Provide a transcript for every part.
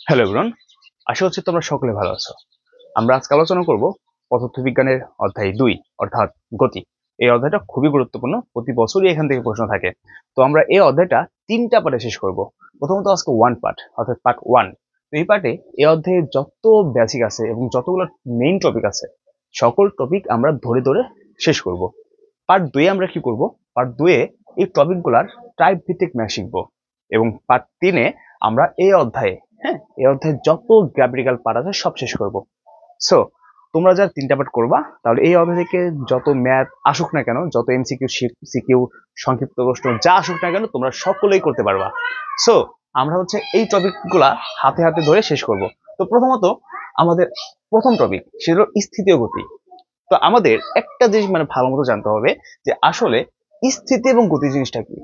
Hello everyone, আশা করছি তোমরা সকলে ভালো আছো। আমরা আজকে আলোচনা করব পদার্থবিজ্ঞানের অধ্যায় 2 অর্থাৎ গতি। এই অধ্যায়টা খুবই গুরুত্বপূর্ণ, প্রতি বছরই এখান থেকে প্রশ্ন থাকে। তো আমরা এই অধ্যায়টা 3টা পার্টে শেষ করব। প্রথমত আজকে 1 পার্ট অর্থাৎ পার্ট 1। তো এই পার্টে এই অধ্যায়ে যত বেসিক আছে এবং যতগুলো মেইন টপিক আছে সকল টপিক আমরা ধরে ধরে শেষ করব। পার্ট 2 এ আমরা কি করব? পার্ট 2 এ এই টপিকগুলোর টাইপ ভিত্তিক ম্যাথ শিখব এবং পার্ট 3 এ আমরা এই অধ্যায়ে এই অধ্যায়ে যত গ্রাফিক্যাল পার্ট আছে সব শেষ করব। সো তোমরা যারা 3টা পার্ট করবা তাহলে এই অধ্যায় থেকে যত ম্যাথ আসুক না কেন, যত এমসিকিউ সিকিউ সংক্ষিপ্ত প্রশ্ন যা আসুক না কেন তোমরা সকলেই করতে পারবা। সো আমরা এই টপিকগুলা হাতে হাতে ধরে শেষ করব। তো প্রথমত আমাদের প্রথম টপিক সেটা হলো স্থিতি ও গতি। তো আমাদের একটা জিনিস ভালো মতো জানতে হবে যে আসলে স্থিতি এবং গতি জিনিসটা কি।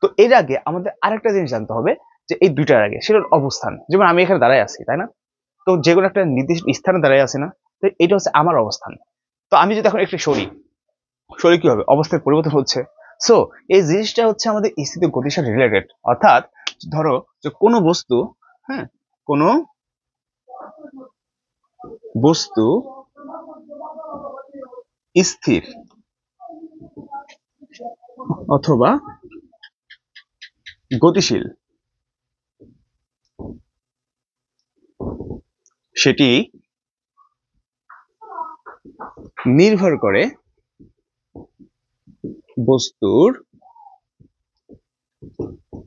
তো এর আগে আমাদের আরেকটা জিনিস জানতে হবে যে এই দুইটার আগে সেটা অবস্থান। যেমন আমি এখানে দাঁড়ায় আছি, তাই না? তো যে কোনো একটা নির্দিষ্ট স্থানে দাঁড়ায় আছি না, তো এটা হচ্ছে আমার অবস্থান। তো আমি যদি এখন একটু সরি কি হবে? অবস্থার পরিবর্তন হচ্ছে। সো এই জিনিসটা আমাদের স্থিতি গতির সাথে রিলেটেড। অর্থাৎ ধরো যে কোনো বস্তু, কোনো বস্তু স্থির অথবা গতিশীল, সেটি নির্ভর করে বস্তুর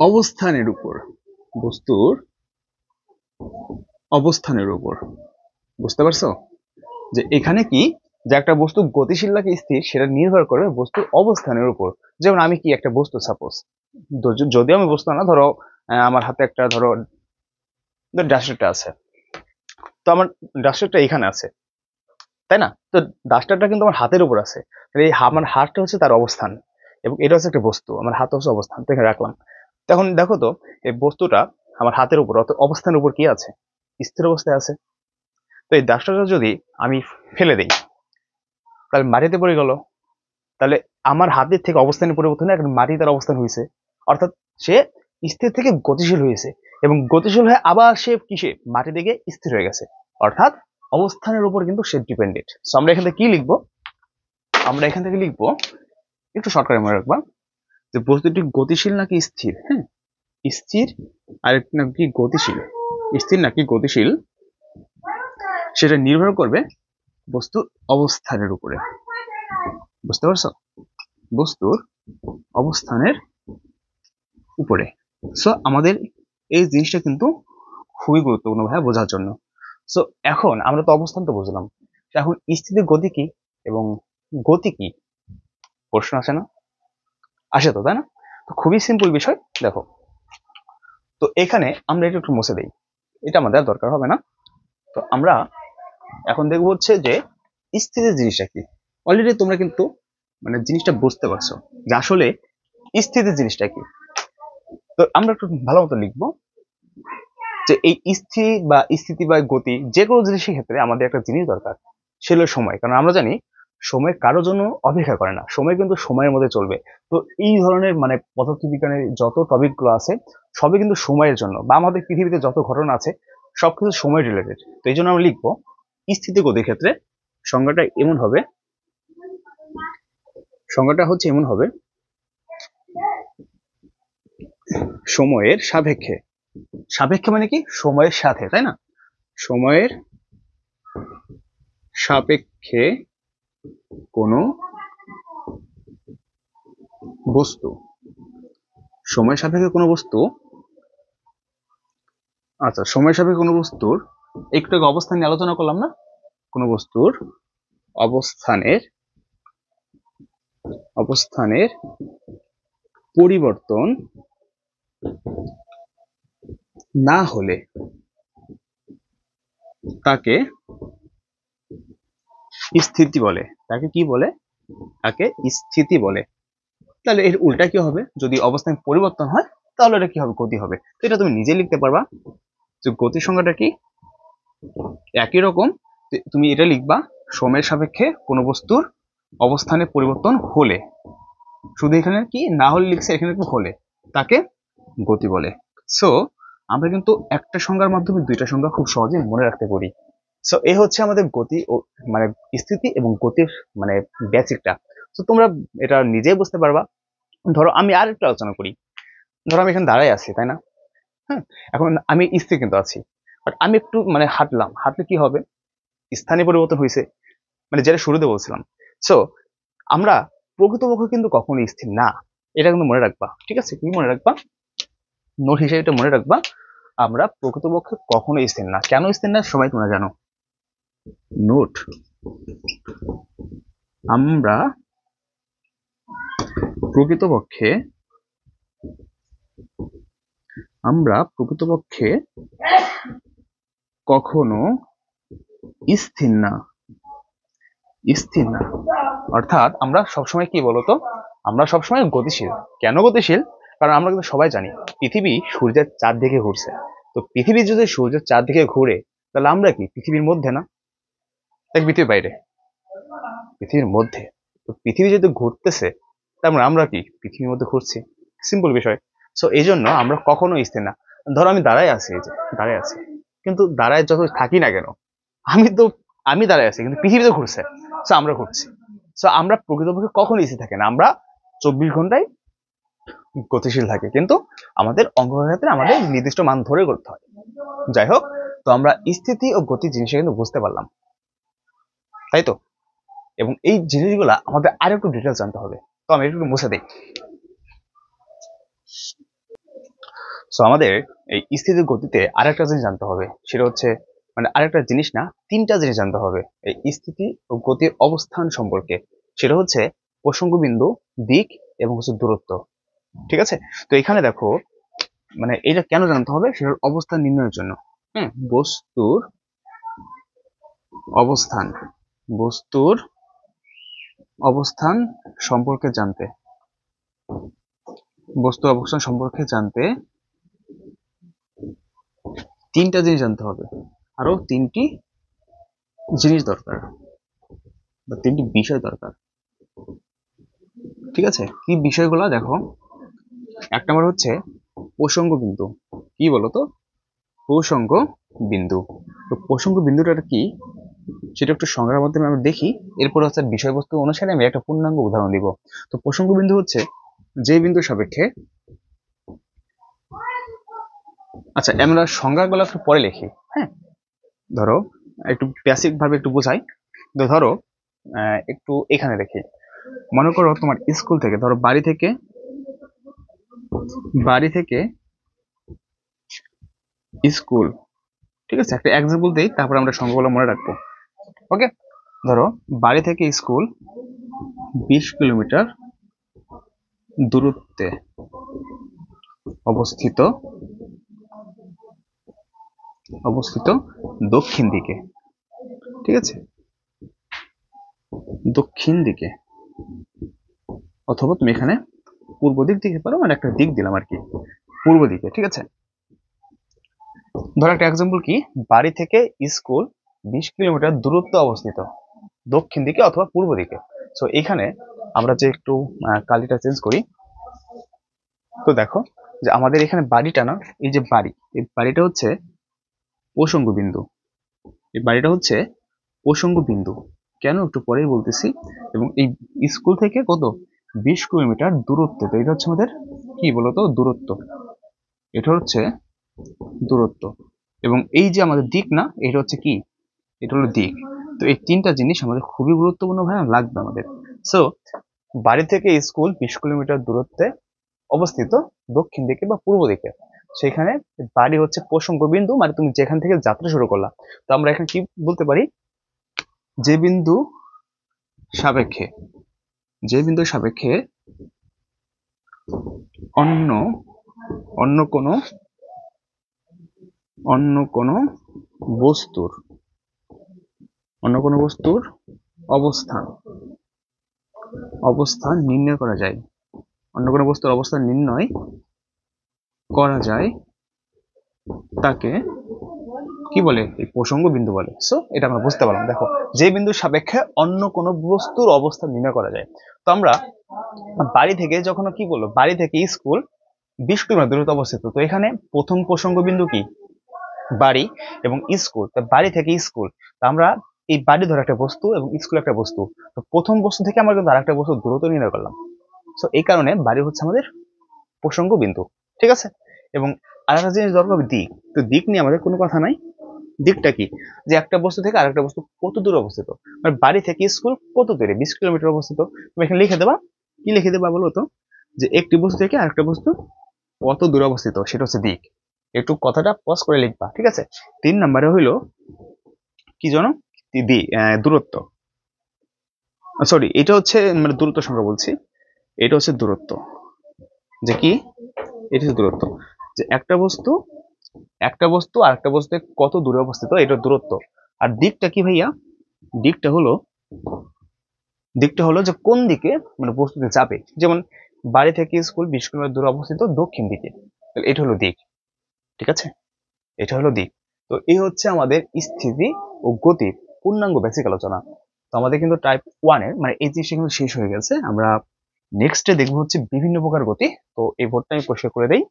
অবস্থানের উপর। বুঝতে পারছো যে এখানে কি, যে একটা বস্তু গতিশীল নাকি স্থির সেটা নির্ভর করে বস্তুর অবস্থানের উপর। যেমন আমি কি একটা বস্তু, সাপোজ যদিও আমি বস্তু না, ধরো আমার হাতে একটা ডাস্টারটা আছে। তো আমার ডাস্টারটা এখানে আছে, তাই না? তো ডাস্টারটা কিন্তু আমার হাতের উপর আছে। এই আমার হাতটা হচ্ছে তার অবস্থান এবং এটা হচ্ছে একটা বস্তু, আমার হাত হচ্ছে অবস্থান। তো এখানে রাখলাম। তখন দেখো তো এই বস্তুটা আমার হাতের উপর অবস্থানের উপর কি আছে? স্থির অবস্থায় আছে। তো এই ডাস্টারটা যদি আমি ফেলে দিই তাহলে মাটিতে পড়ে গেল। তাহলে আমার হাতের থেকে অবস্থানের পরিবর্তন হয়ে এখন মাটি তার অবস্থান হয়েছে। অর্থাৎ সে স্থির থেকে গতিশীল হয়েছে এবং গতিশীল হয়ে আবার সে কিসে মাটি থেকে স্থির হয়ে গেছে। অর্থাৎ অবস্থানের উপর কিন্তু সে ডিপেন্ডেন্ট। সো আমরা এখান থেকে কি লিখবো? আমরা এখান থেকে লিখবো, একটু শর্টকাটে মনে রাখবা, যে বস্তুটি গতিশীল নাকি স্থির। স্থির আর নাকি গতিশীল, স্থির নাকি গতিশীল সেটা নির্ভর করবে বস্তুর অবস্থানের উপরে। বুঝতে পারছো? বস্তুর অবস্থানের উপরে। সো আমাদের এই জিনিসটা কিন্তু খুবই গুরুত্বপূর্ণ ভাই বোঝার জন্য। সো এখন আমরা তো অবস্থান তো বুঝলাম, এখন স্থিতির গতি কি এবং গতি কি প্রশ্ন আসে না? আসে তো, তাই না? তো খুবই সিম্পল বিষয়। দেখো তো এখানে আমরা এটা একটু মুছে দেই, এটা আমাদের দরকার হবে না। তো আমরা এখন দেখবো যে স্থিতির জিনিসটা কি। অলরেডি তোমরা কিন্তু জিনিসটা বুঝতে পারছো যে আসলে স্থিতির জিনিসটা কি। তো আমরা একটু ভালো মতো লিখবো যে এই স্থিতি বা গতি যে কোনো জিনিসের ক্ষেত্রে আমাদের একটা জিনিস দরকার, সেটা হলো সময়। কারণ আমরা জানি সময় কারোর জন্য অপেক্ষা করে না, সময় কিন্তু সময়ের মধ্যে চলবে। তো এই ধরনের পদার্থবিজ্ঞানের যত টপিক গুলো আছে সবই কিন্তু সময়ের জন্য, বা আমাদের পৃথিবীতে যত ঘটনা আছে সবকিছু সময় রিলেটেড। তো এই জন্য আমরা লিখবো স্থিতি গতির ক্ষেত্রে সংজ্ঞাটা এমন হবে, সময়ের সাপেক্ষে। সাপেক্ষে মানে কি? সময়ের সাথে, তাই না? সময়ের সাপেক্ষে কোনো বস্তু, সময়ের সাপেক্ষে কোনো বস্তু, আচ্ছা সময়ের সাপেক্ষে কোনো বস্তুর একটু অবস্থান নিয়ে আলোচনা করলাম না, কোনো বস্তুর অবস্থানের পরিবর্তন না হলে তাকে স্থিতি বলে। তাকে কি বলে? তাকে স্থিতি বলে। তাহলে এর উল্টা কি হবে? যদি অবস্থান পরিবর্তন হয় তাহলে এটা কি হবে? গতি হবে। তো এটা তুমি নিজে লিখতে পারবা যে গতির সংজ্ঞাটা কি। একই রকম তুমি এটা লিখবা, সময়ের সাপেক্ষে কোনো বস্তুর অবস্থানের পরিবর্তন হলে, শুধু এখানে কি না হলে লিখছে, এখানে কি হলে তাকে গতি বলে। সো আমরা কিন্তু একটা সংজ্ঞার মাধ্যমে দুইটা সংজ্ঞা খুব সহজে মনে রাখতে পারি। সো এই হচ্ছে আমাদের গতি ও মানে স্থিতি এবং গতির মানে বেসিকটা। তো তোমরা এটা নিজেই বুঝতে পারবা। ধরো আমি আর একটু আলোচনা করি। ধরো আমি এখানে দাঁড়াই আছি, তাই না? হ্যাঁ, এখন আমি স্থির কিন্তু আছি, বাট আমি একটু মানে হাঁটলাম, হাঁটলে কি হবে? স্থানীয় পরিবর্তন হয়েছে, মানে যেটা শুরুতে বলছিলাম। সো আমরা প্রকৃতপক্ষে কিন্তু কখনো স্থির না, এটা কিন্তু মনে রাখবা। ঠিক আছে, কি মনে রাখবা? নোট হিসেবে এটা মনে রাখবা, আমরা প্রকৃতপক্ষে কখনো স্থির না। কেন স্থির না সবাই তোমরা জানো। নোট, আমরা প্রকৃতপক্ষে কখনো স্থির না। স্থির না অর্থাৎ আমরা সবসময় কি বলতো, আমরা সবসময় গতিশীল। কেন গতিশীল? কারণ আমরা কিন্তু সবাই জানি পৃথিবী সূর্যের চারদিকে ঘুরছে। তো পৃথিবী যদি সূর্যের চারদিকে ঘুরে, তাহলে আমরা কি পৃথিবীর মধ্যে না, এক পৃথিবীর বাইরে? পৃথিবীর মধ্যে। তো পৃথিবী যদি ঘুরতেছে, তার মানে আমরা কি পৃথিবীর মধ্যে ঘুরছি? সিম্পল বিষয়। সো এই জন্য আমরা কখনো স্থির না। ধরো আমি দাঁড়ায় আছি, এই যে দাঁড়ায় আছি, কিন্তু দাঁড়ায় যত থাকি না কেন, আমি তো আমি দাঁড়ায় আছি কিন্তু পৃথিবী তো ঘুরছে। সো আমরা ঘুরছি। সো আমরা প্রকৃতপক্ষে কখনো স্থির থাকি না, আমরা 24 ঘন্টায় গতিশীল থাকি, কিন্তু আমাদের অঙ্গের ক্ষেত্রে আমাদের নির্দিষ্ট মান ধরে করতে হয়। যাই হোক, তো আমরা স্থিতি ও গতি জিনিসটা কিন্তু বুঝতে পারলাম, তাই তো? এবং এই জিনিসগুলা আমাদের আর একটু ডিটেলস জানতে হবে। তো আমি একটু মুছে দিই। সো আমাদের এই স্থিতি গতিতে আরেকটা জিনিস জানতে হবে, সেটা হচ্ছে মানে আরেকটা জিনিস না, তিনটা জিনিস জানতে হবে এই স্থিতি ও গতির অবস্থান সম্পর্কে। সেটা হচ্ছে প্রসঙ্গ বিন্দু, দিক এবং হচ্ছে দূরত্ব। ঠিক আছে, তো এখানে দেখো, মানে এটা কেন জানতে হবে, সেটার অবস্থান নির্ণয়ের জন্য। হ্যাঁ, বস্তুর অবস্থান, বস্তুর অবস্থান সম্পর্কে জানতে, বস্তুর অবস্থান সম্পর্কে জানতে তিনটা জিনিস জানতে হবে। আরো তিনটি জিনিস দরকার বা তিনটি বিষয় দরকার। ঠিক আছে, কি বিষয়গুলো দেখো। এক নম্বর হচ্ছে প্রসঙ্গ বিন্দু। কি বলতো? প্রসঙ্গ বিন্দু। তো প্রসঙ্গ বিন্দুটা কি সেটা একটু সংজ্ঞার মাধ্যমে আমরা দেখি, এরপর হচ্ছে বিষয়বস্তু অনুসারে আমি একটা পূর্ণাঙ্গ উদাহরণ দিব। তো প্রসঙ্গ বিন্দু হচ্ছে যে বিন্দুর সাপেক্ষে, আচ্ছা আমরা সংজ্ঞাগুলো একটু পরে লিখি। হ্যাঁ, ধরো একটু বেসিক ভাবে একটু বোঝাই। তো ধরো একটু এখানে দেখি, মনে করো তোমার স্কুল থেকে, ধরো বাড়ি থেকে স্কুল। ঠিক আছে, একটা এক্সাম্পল দেই, তারপর আমরা সংখ্যাগুলো মনে রাখবো। ওকে, ধরো বাড়ি থেকে স্কুল 20 কিলোমিটার দূরত্বে অবস্থিত, দক্ষিণ দিকে। ঠিক আছে, দক্ষিণ দিকে, অথবা তুমি এখানে পূর্ব দিক দিকে পারো, মানে একটা দিক দিলাম আর কি, পূর্ব দিকে। ঠিক আছে, ধরো একটা এক্সাম্পল কি, বাড়ি থেকে স্কুল 20 কিলোমিটার দূরত্বে অবস্থিত, দক্ষিণ দিকে অথবা পূর্ব দিকে। সো এখানে আমরা যে একটু কালিটা চেঞ্জ করি, তো দেখো যে আমাদের এখানে বাড়িটা না, এই যে বাড়ি, এই বাড়িটা হচ্ছে প্রসঙ্গ বিন্দু। এই বাড়িটা হচ্ছে প্রসঙ্গ বিন্দু। কেন একটু পরেই বলতেছি। এবং এই স্কুল থেকে কত, 20 কিলোমিটার দূরত্বে। তো এটা হচ্ছে আমাদের কি বলতো, দূরত্ব। এটা হচ্ছে দূরত্ব। এবং এই যে আমাদের দিক না, এটা হচ্ছে কি, এটা হলো দিক। তো এই তিনটা জিনিস আমাদের খুবই গুরুত্বপূর্ণ ভাই লাগবে আমাদের। সো বাড়ি থেকে স্কুল 20 কিলোমিটার দূরত্বে অবস্থিত, দক্ষিণ দিকে বা পূর্ব দিকে। সেখানে বাড়ি হচ্ছে প্রসঙ্গ বিন্দু, মানে তুমি যেখান থেকে যাত্রা শুরু করলা। তো আমরা এখানে কি বলতে পারি, যে বিন্দু সাপেক্ষে, যে বিন্দুর সাপেক্ষে অন্য অন্য কোনো অন্য কোনো বস্তুর অবস্থান অবস্থান নির্ণয় করা যায়, অন্য কোনো বস্তুর অবস্থান নির্ণয় করা যায়, তাকে কি বলে, এই প্রসঙ্গ বিন্দু বলে। সো এটা আমরা বুঝতে পারলাম। দেখো, যে বিন্দুর সাপেক্ষে অন্য কোনো বস্তুর অবস্থান নির্ণয় করা যায়। তো আমরা বাড়ি থেকে যখন কি বললো, বাড়ি থেকে স্কুল 20 কিলোমিটার দূরত্বে অবস্থিত। তো এখানে প্রথম প্রসঙ্গ বিন্দু কি, বাড়ি এবং স্কুল। তো বাড়ি থেকে স্কুল, তো আমরা এই বাড়ি ধরে একটা বস্তু এবং স্কুল একটা বস্তু, তো প্রথম বস্তু থেকে আমরা কিন্তু আরেকটা বস্তু দূরত্ব নির্ণয় করলাম। তো এই কারণে বাড়ি হচ্ছে আমাদের প্রসঙ্গ বিন্দু, ঠিক আছে। এবং আরেকটা জিনিস দরকার হবে দিক। তো দিক নিয়ে আমাদের কোনো কথা নাই। দিকটা কি, যে একটা বস্তু থেকে আরেকটা বস্তু কত দূরে অবস্থিত, মানে বাড়ি থেকে স্কুল কত দূরে, 20 কিলোমিটার অবস্থিত। তুমি এখানে লিখে দেবা, কি লিখে দেবা বলো তো, যে একটি বস্তু থেকে আরেকটা বস্তু কত দূরে অবস্থিত, সেটা হচ্ছে দিক। একটু কথাটা পজ করে লিখবা, ঠিক আছে। 3 নম্বরে হইলো কি জানো, দূরত্ব। সরি, এটা হচ্ছে মানে দূরত্ব সংখ্যা বলছি, এটা হচ্ছে দূরত্ব। যে কি, এটা হচ্ছে দূরত্ব, যে একটা বস্তু আর একটা বস্তু কত দূরে অবস্থিত, এটা দূরত্ব। আর দিকটা কি ভাইয়া, দিকটা হলো যে কোন দিকে মানে বস্তুতে যাবে। যেমন বাড়ি থেকে স্কুল 20 কিলোমিটার দূরে অবস্থিত দক্ষিণ দিকে, তাহলে এটা হলো দিক, ঠিক আছে, এটা হলো দিক। তো এই হচ্ছে আমাদের স্থিতি ও গতির পূর্ণাঙ্গ বেসিক আলোচনা। তো আমাদের কিন্তু টাইপ 1 এর মানে এই জিনিসটা কিন্তু শেষ হয়ে গেছে। আমরা নেক্সটে দেখবো হচ্ছে বিভিন্ন প্রকার গতি। তো এই বোর্ডটা আমি পরিষ্কার করে দেই।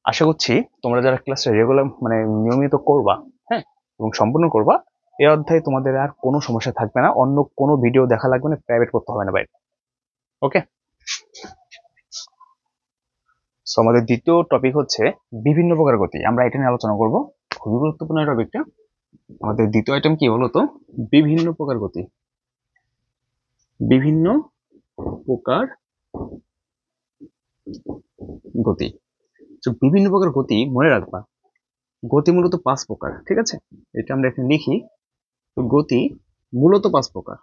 আশা করছি তোমরা যারা ক্লাসটা রেগুলার মানে নিয়মিত করবা, হ্যাঁ, এবং সম্পূর্ণ করবা, এই অধ্যায়ে তোমাদের আর কোনো সমস্যা থাকবে না, অন্য কোনো ভিডিও দেখা লাগবে না, প্রাইভেট করতে হবে না বাইরে। ওকে, সো আমাদের দ্বিতীয় টপিক হচ্ছে বিভিন্ন প্রকার গতি। আমরা এটা নিয়ে আলোচনা করব, খুবই গুরুত্বপূর্ণ এই টপিকটা। আমাদের দ্বিতীয় আইটেম কি বলতো, বিভিন্ন প্রকার গতি। বিভিন্ন প্রকার গতি। তো বিভিন্ন প্রকার গতি মনে রাখবা, গতি মূলত 5 প্রকার, ঠিক আছে। এটা আমরা এখানে লিখি। তো গতি মূলত 5 প্রকার,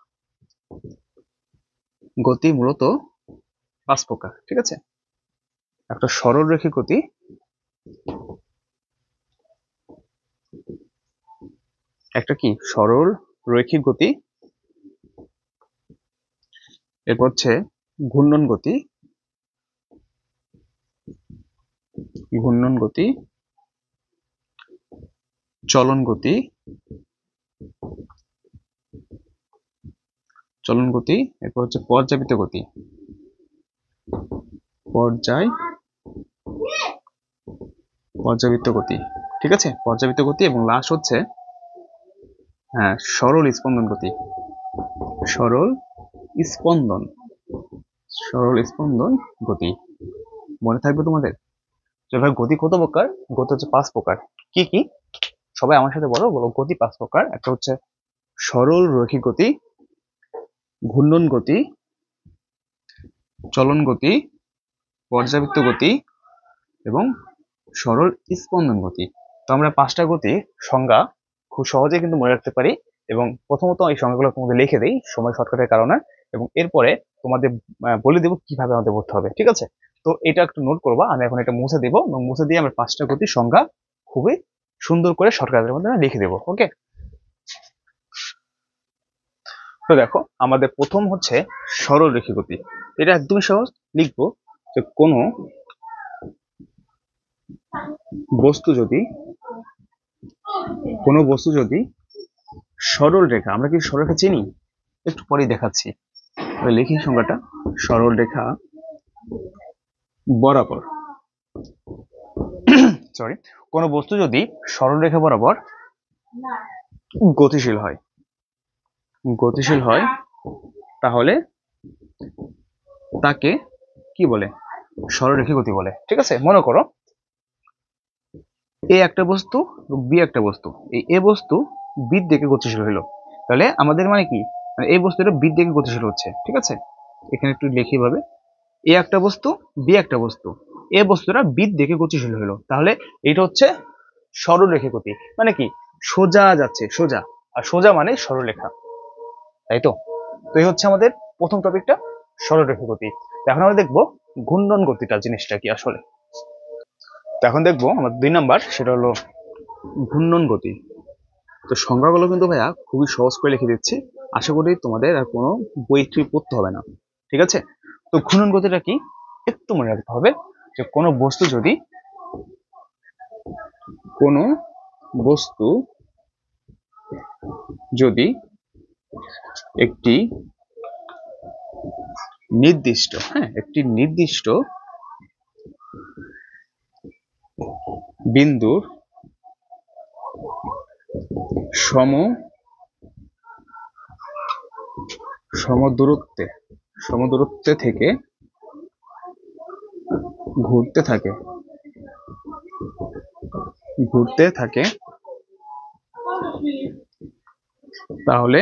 গতি মূলত 5 প্রকার, ঠিক আছে। একটা সরল রেখে গতি, একটা কি সরল রৈখিক গতি, এরপর হচ্ছে ঘূর্ণন গতি, চলন গতি, এরপর হচ্ছে পর্যাবৃত্ত গতি, পর্যাবৃত্ত গতি, ঠিক আছে, পর্যাবৃত্ত গতি। এবং লাস্ট হচ্ছে হ্যাঁ সরল স্পন্দন গতি, সরল স্পন্দন গতি। মনে থাকবে তোমাদের? এবার গতি কত প্রকার? গতি হচ্ছে 5 প্রকার। কি কি? সবাই আমার সাথে বলো, গতি 5 প্রকার। একটা হচ্ছে সরল রৈখিক গতি, ঘূর্ণন গতি, চলন গতি, পর্যাবৃত্ত গতি এবং সরল স্পন্দন গতি। তো আমরা 5টা গতির সংজ্ঞা খুব সহজে কিন্তু মনে রাখতে পারি। এবং প্রথমত এই সংজ্ঞাগুলো তোমাদের লিখে দেই সময় শর্টকাটের কারণে, এবং এরপরে তোমাদের বলে দেবো কিভাবে আমাদের পড়তে হবে, ঠিক আছে। তো এটা একটু নোট করবা, আমি এখন এটা মুছে দেবো, এবং মুছে দিয়ে আমরা 5টা গতির সংজ্ঞা খুবই সুন্দর করে শর্টকাটের মধ্যে লিখে দেবো। ওকে, তো দেখো আমাদের প্রথম হচ্ছে সরল রেখি গতি। এটা একদমই সহজ, লিখবো যে কোনো বস্তু যদি সরল রেখা, আমরা কি সরল রেখা চিনি? একটু পরেই দেখাচ্ছি। লিখি সংজ্ঞাটা, সরল রেখা বরাবর সরি, কোনো বস্তু যদি সরল রেখা বরাবর গতিশীল হয় তাহলে তাকে কি বলে? সরলরেখী গতি বলে, ঠিক আছে। মনে করো এ একটা বস্তু, বি একটা বস্তু, এই এ বস্তু বি দিকে গতিশীল হলো, তাহলে আমাদের মানে কি, মানে এই বস্তুটা বি দিকে গতিশীল হচ্ছে, ঠিক আছে। এখানে একটু লিখি ভাবে, এ একটা বস্তু, বি একটা বস্তু, এ বস্তুটা বি দিকে গতিশীল হলো, তাহলে এটা হচ্ছে সরলরেখী গতি। মানে কি, সোজা যাচ্ছে, সোজা, আর সোজা মানে সরলরেখা, তাই তো। তো এই হচ্ছে আমাদের প্রথম টপিকটা, সরলরেখী গতি। এখন আমরা দেখবো ঘূর্ণন গতিটা জিনিসটা কি আসলে। তো এখন দেখবো আমার 2 নাম্বার, সেটা হলো ঘূর্ণন গতি। তো সংজ্ঞাগুলো কিন্তু ভাইয়া খুবই সহজ করে লিখে দিচ্ছি, আশা করি তোমাদের আর কোনো বই পড়তে হবে না, ঠিক আছে। তো ঘূর্ণন গতিটা কি একটু মনে রাখতে হবে, যে কোনো বস্তু যদি একটি নির্দিষ্ট বিন্দুর সমদূরত্বে থেকে ঘুরতে থাকে তাহলে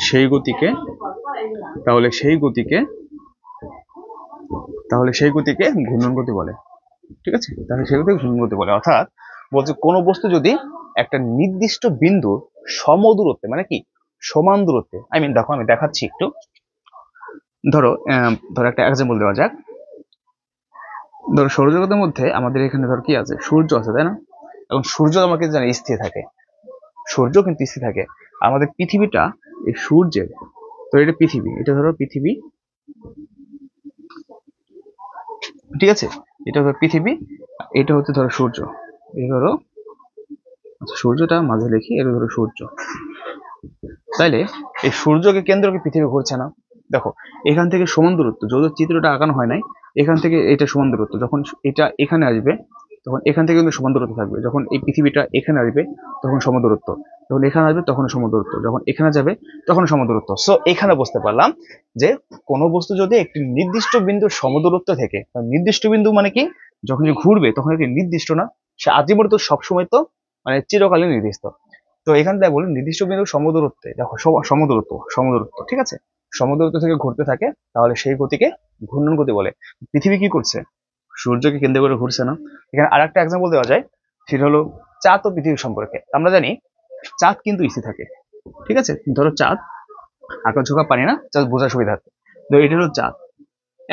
সেই গতিকে ঘূর্ণন গতি বলে। ঠিক আছে, তাহলে সেই গতিকে ঘূর্ণন গতি বলে। অর্থাৎ বলছে কোনো বস্তু যদি একটা নির্দিষ্ট বিন্দুর সমদূরত্বে, মানে কি সমান দূরত্বে, দেখো আমি দেখাচ্ছি একটু। ধরো একটা এক্সাম্পল দেওয়া যাক। ধরো সৌরজগতের মধ্যে আমাদের এখানে ধর কি আছে, সূর্য আছে, তাই না? এবং সূর্য আমাকে জানি স্থির থাকে, সূর্য কিন্তু স্থির থাকে। আমাদের পৃথিবীটা এই সূর্যের, তো এটা পৃথিবী, এটা ধরো পৃথিবী, ঠিক আছে, এটা ধরো পৃথিবী, এটা হচ্ছে ধরো সূর্য, এই ধরো সূর্যটা মাঝে লিখি, এটা ধরো সূর্য। তাইলে এই সূর্যকে কেন্দ্র করে পৃথিবী ঘুরছে না? দেখো এখান থেকে সমান দূরত্ব, যদিও চিত্রটা আঁকানো হয় নাই, এখান থেকে এটা সমান দূরত্ব, যখন এটা এখানে আসবে তখন এখান থেকে কিন্তু সমান দূরত্ব থাকবে, যখন এই পৃথিবীটা এখানে আসবে তখন সম দূরত্ব, যখন এখানে আসবে তখন সম দূরত্ব, যখন এখানে যাবে তখন সম দূরত্ব। সো এখানে বুঝতে পারলাম যে কোনো বস্তু যদি একটি নির্দিষ্ট বিন্দুর সমদূরত্ব থেকে, নির্দিষ্ট বিন্দু মানে কি, যখন যে ঘুরবে তখন এটি নির্দিষ্ট না, সে আজীবন তো সবসময় তো মানে চিরকালীন নির্দিষ্ট। তো এখান থেকে বলি নির্দিষ্ট বিন্দু সমদূরত্বে, দেখো সমদূরত্ব, ঠিক আছে, সমদূরত্ব থেকে ঘুরতে থাকে, তাহলে সেই গতিকে ঘূর্ণন গতি বলে। পৃথিবী কি করছে, সূর্যকে কেন্দ্র করে ঘুরছে না? এখানে আর একটা এক্সাম্পল দেওয়া যায়, সেটা হলো চাঁদ ও পৃথিবী সম্পর্কে। আমরা জানি চাঁদ কিন্তু স্থির থাকে, ঠিক আছে, ধরো চাঁদ, আকাশ ঝোঁকা পানি না, চাঁদ বোঝার সুবিধার্থে, তো এটা হলো চাঁদ,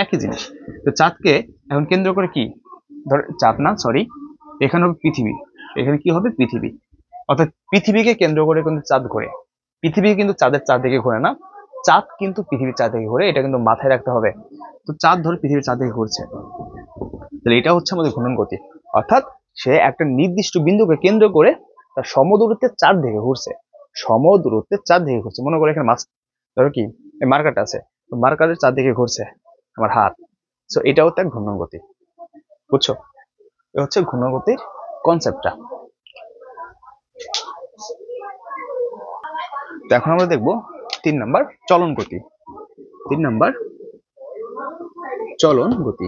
একই জিনিস। তো চাঁদকে এখন কেন্দ্র করে কি, ধর চাঁদ না, সরি, এখানে হবে পৃথিবী, এখানে কি হবে পৃথিবী, অর্থাৎ পৃথিবীকে কেন্দ্র করে কিন্তু চাঁদ ঘোরে। পৃথিবী কিন্তু চাঁদের চারদিকে ঘোরে না, চাঁদ কিন্তু পৃথিবীর চারদিকে ঘোরে, এটা কিন্তু মাথায় রাখতে হবে। তো চাঁদ ধরে পৃথিবীর চারদিকে ঘুরছে, তাহলে এটা হচ্ছে আমাদের ঘূর্ণন গতি। অর্থাৎ সে একটা নির্দিষ্ট বিন্দুকে কেন্দ্র করে তার সমদূরত্বের চারদিকে ঘুরছে, মনে করো এখানে মাছ, ধরো কি এই মার্কারটা আছে, তো মার্কারের চারদিকে ঘুরছে আমার হাত, সো এটা হচ্ছে এক ঘূর্ণন গতি। বুঝছো, এটা হচ্ছে ঘূর্ণন গতির কনসেপ্টটা। তো এখন আমরা দেখবো 3 নাম্বার চলন গতি। 3 নাম্বার চলন গতি।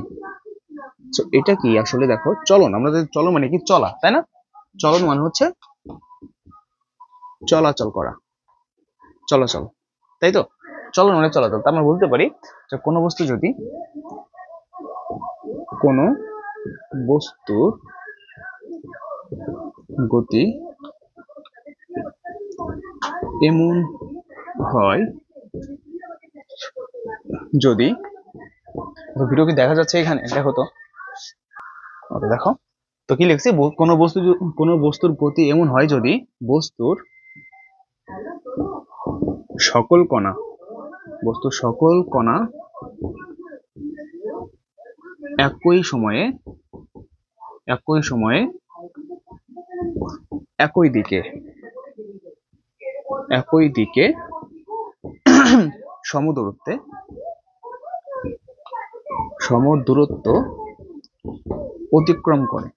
তো এটা কি আসলে, দেখো চলন, আমাদের চলন মানে কি চলা, তাই না? চলন মানে হচ্ছে চলাচল করা, চলাচল, তাই তো? চলন মানে চলাচল। তা আমরা বলতে পারি যে কোনো বস্তুর গতি এমন হয় যদি, ভিডিও কি দেখা যাচ্ছে এখানে, দেখো তো, ওকে দেখো তো কি লিখছি, কোনো বস্তুর গতি এমন হয় যদি বস্তুর সকল কণা একই সময়ে একই দিকে সমদূরত্ব অতিক্রম করে,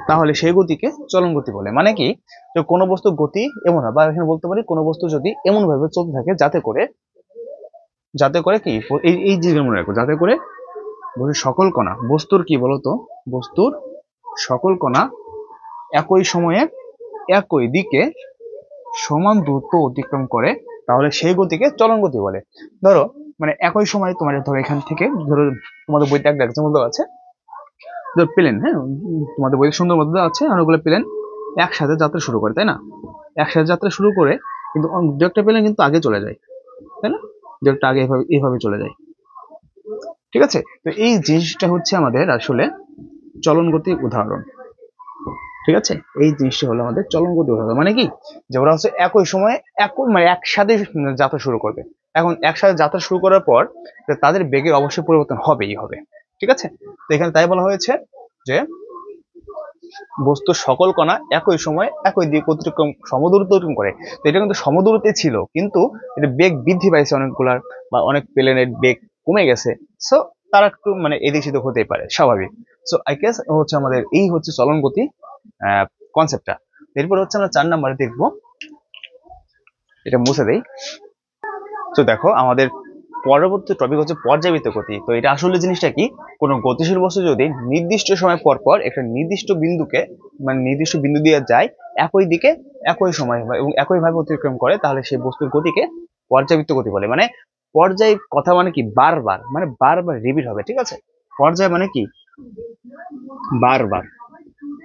তাহলে সেই গতিকে চলন গতি বলে। মানে কি, যে কোনো বস্তুর গতি এমন হয়, বা এখানে বলতে পারি কোনো বস্তু যদি এমন ভাবে চলতে থাকে যাতে করে কি, এই জিনিসটা মনে রাখবো, যাতে করে বস্তুর কি বলতো, বস্তুর সকল কণা একই সময়ে একই দিকে সমান দূরত্ব অতিক্রম করে, তাহলে সেই গতিকে চলন গতি বলে। ধরো মানে একই সময় তোমার, ধরো এখান থেকে, ধরো তোমাদের বইতে একটা এক্সাম্পল দেওয়া আছে, ধরো প্লেন, হ্যাঁ, তোমাদের বইতে সুন্দর মতো দেওয়া আছে, অনেকগুলো প্লেন একসাথে যাত্রা শুরু করে, তাই না? একসাথে যাত্রা শুরু করে কিন্তু দু একটা প্লেন কিন্তু আগে চলে যায়, তাই না? দু একটা আগে এইভাবে চলে যায়, ঠিক আছে? তো এই জিনিসটা হচ্ছে আমাদের আসলে চলন গতির উদাহরণ, ঠিক আছে? এই জিনিসটা হলো আমাদের চলন গতি উদাহরণ। মানে কি, যে ওরা হচ্ছে একই সময়ে মানে একসাথে যাত্রা শুরু করবে। এখন একসাথে যাত্রা শুরু করার পর তাদের বেগের অবশ্যই পরিবর্তন হবেই হবে, ঠিক আছে? তো এখানে তাই বলা হয়েছে যে বস্তুর সকল কণা একই সময়ে একই দিক অতিক্রম সমদূরত্ব অতিক্রম করে। তো এটা কিন্তু সমদূরত্বে ছিল, কিন্তু এটা বেগ বৃদ্ধি পাইছে অনেকগুলার, বা অনেক প্লেনের বেগ কমে গেছে, সো তারা একটু মানে এদিক সেদিক হতেই পারে, স্বাভাবিক। সো আই গেস হচ্ছে আমাদের এই হচ্ছে চলন গতি কনসেপ্টটা। এরপর হচ্ছে আমরা 4 নম্বরে দেখবো, এটা মুছে দেই। তো দেখো আমাদের পরবর্তী টপিক হচ্ছে পর্যাবৃত্ত গতি। তো এটা আসলে জিনিসটা কি, কোনো গতিশীল বস্তু যদি নির্দিষ্ট সময় পর পর একটা নির্দিষ্ট বিন্দুকে মানে নির্দিষ্ট বিন্দু দিয়ে যায় একই দিকে একই সময় এবং একইভাবে অতিক্রম করে, তাহলে সেই বস্তুর গতিকে পর্যাবৃত্ত গতি বলে। মানে পর্যায় কথা মানে কি, বারবার মানে বারবার রিপিট হবে, ঠিক আছে। পর্যায় মানে কি, বারবার।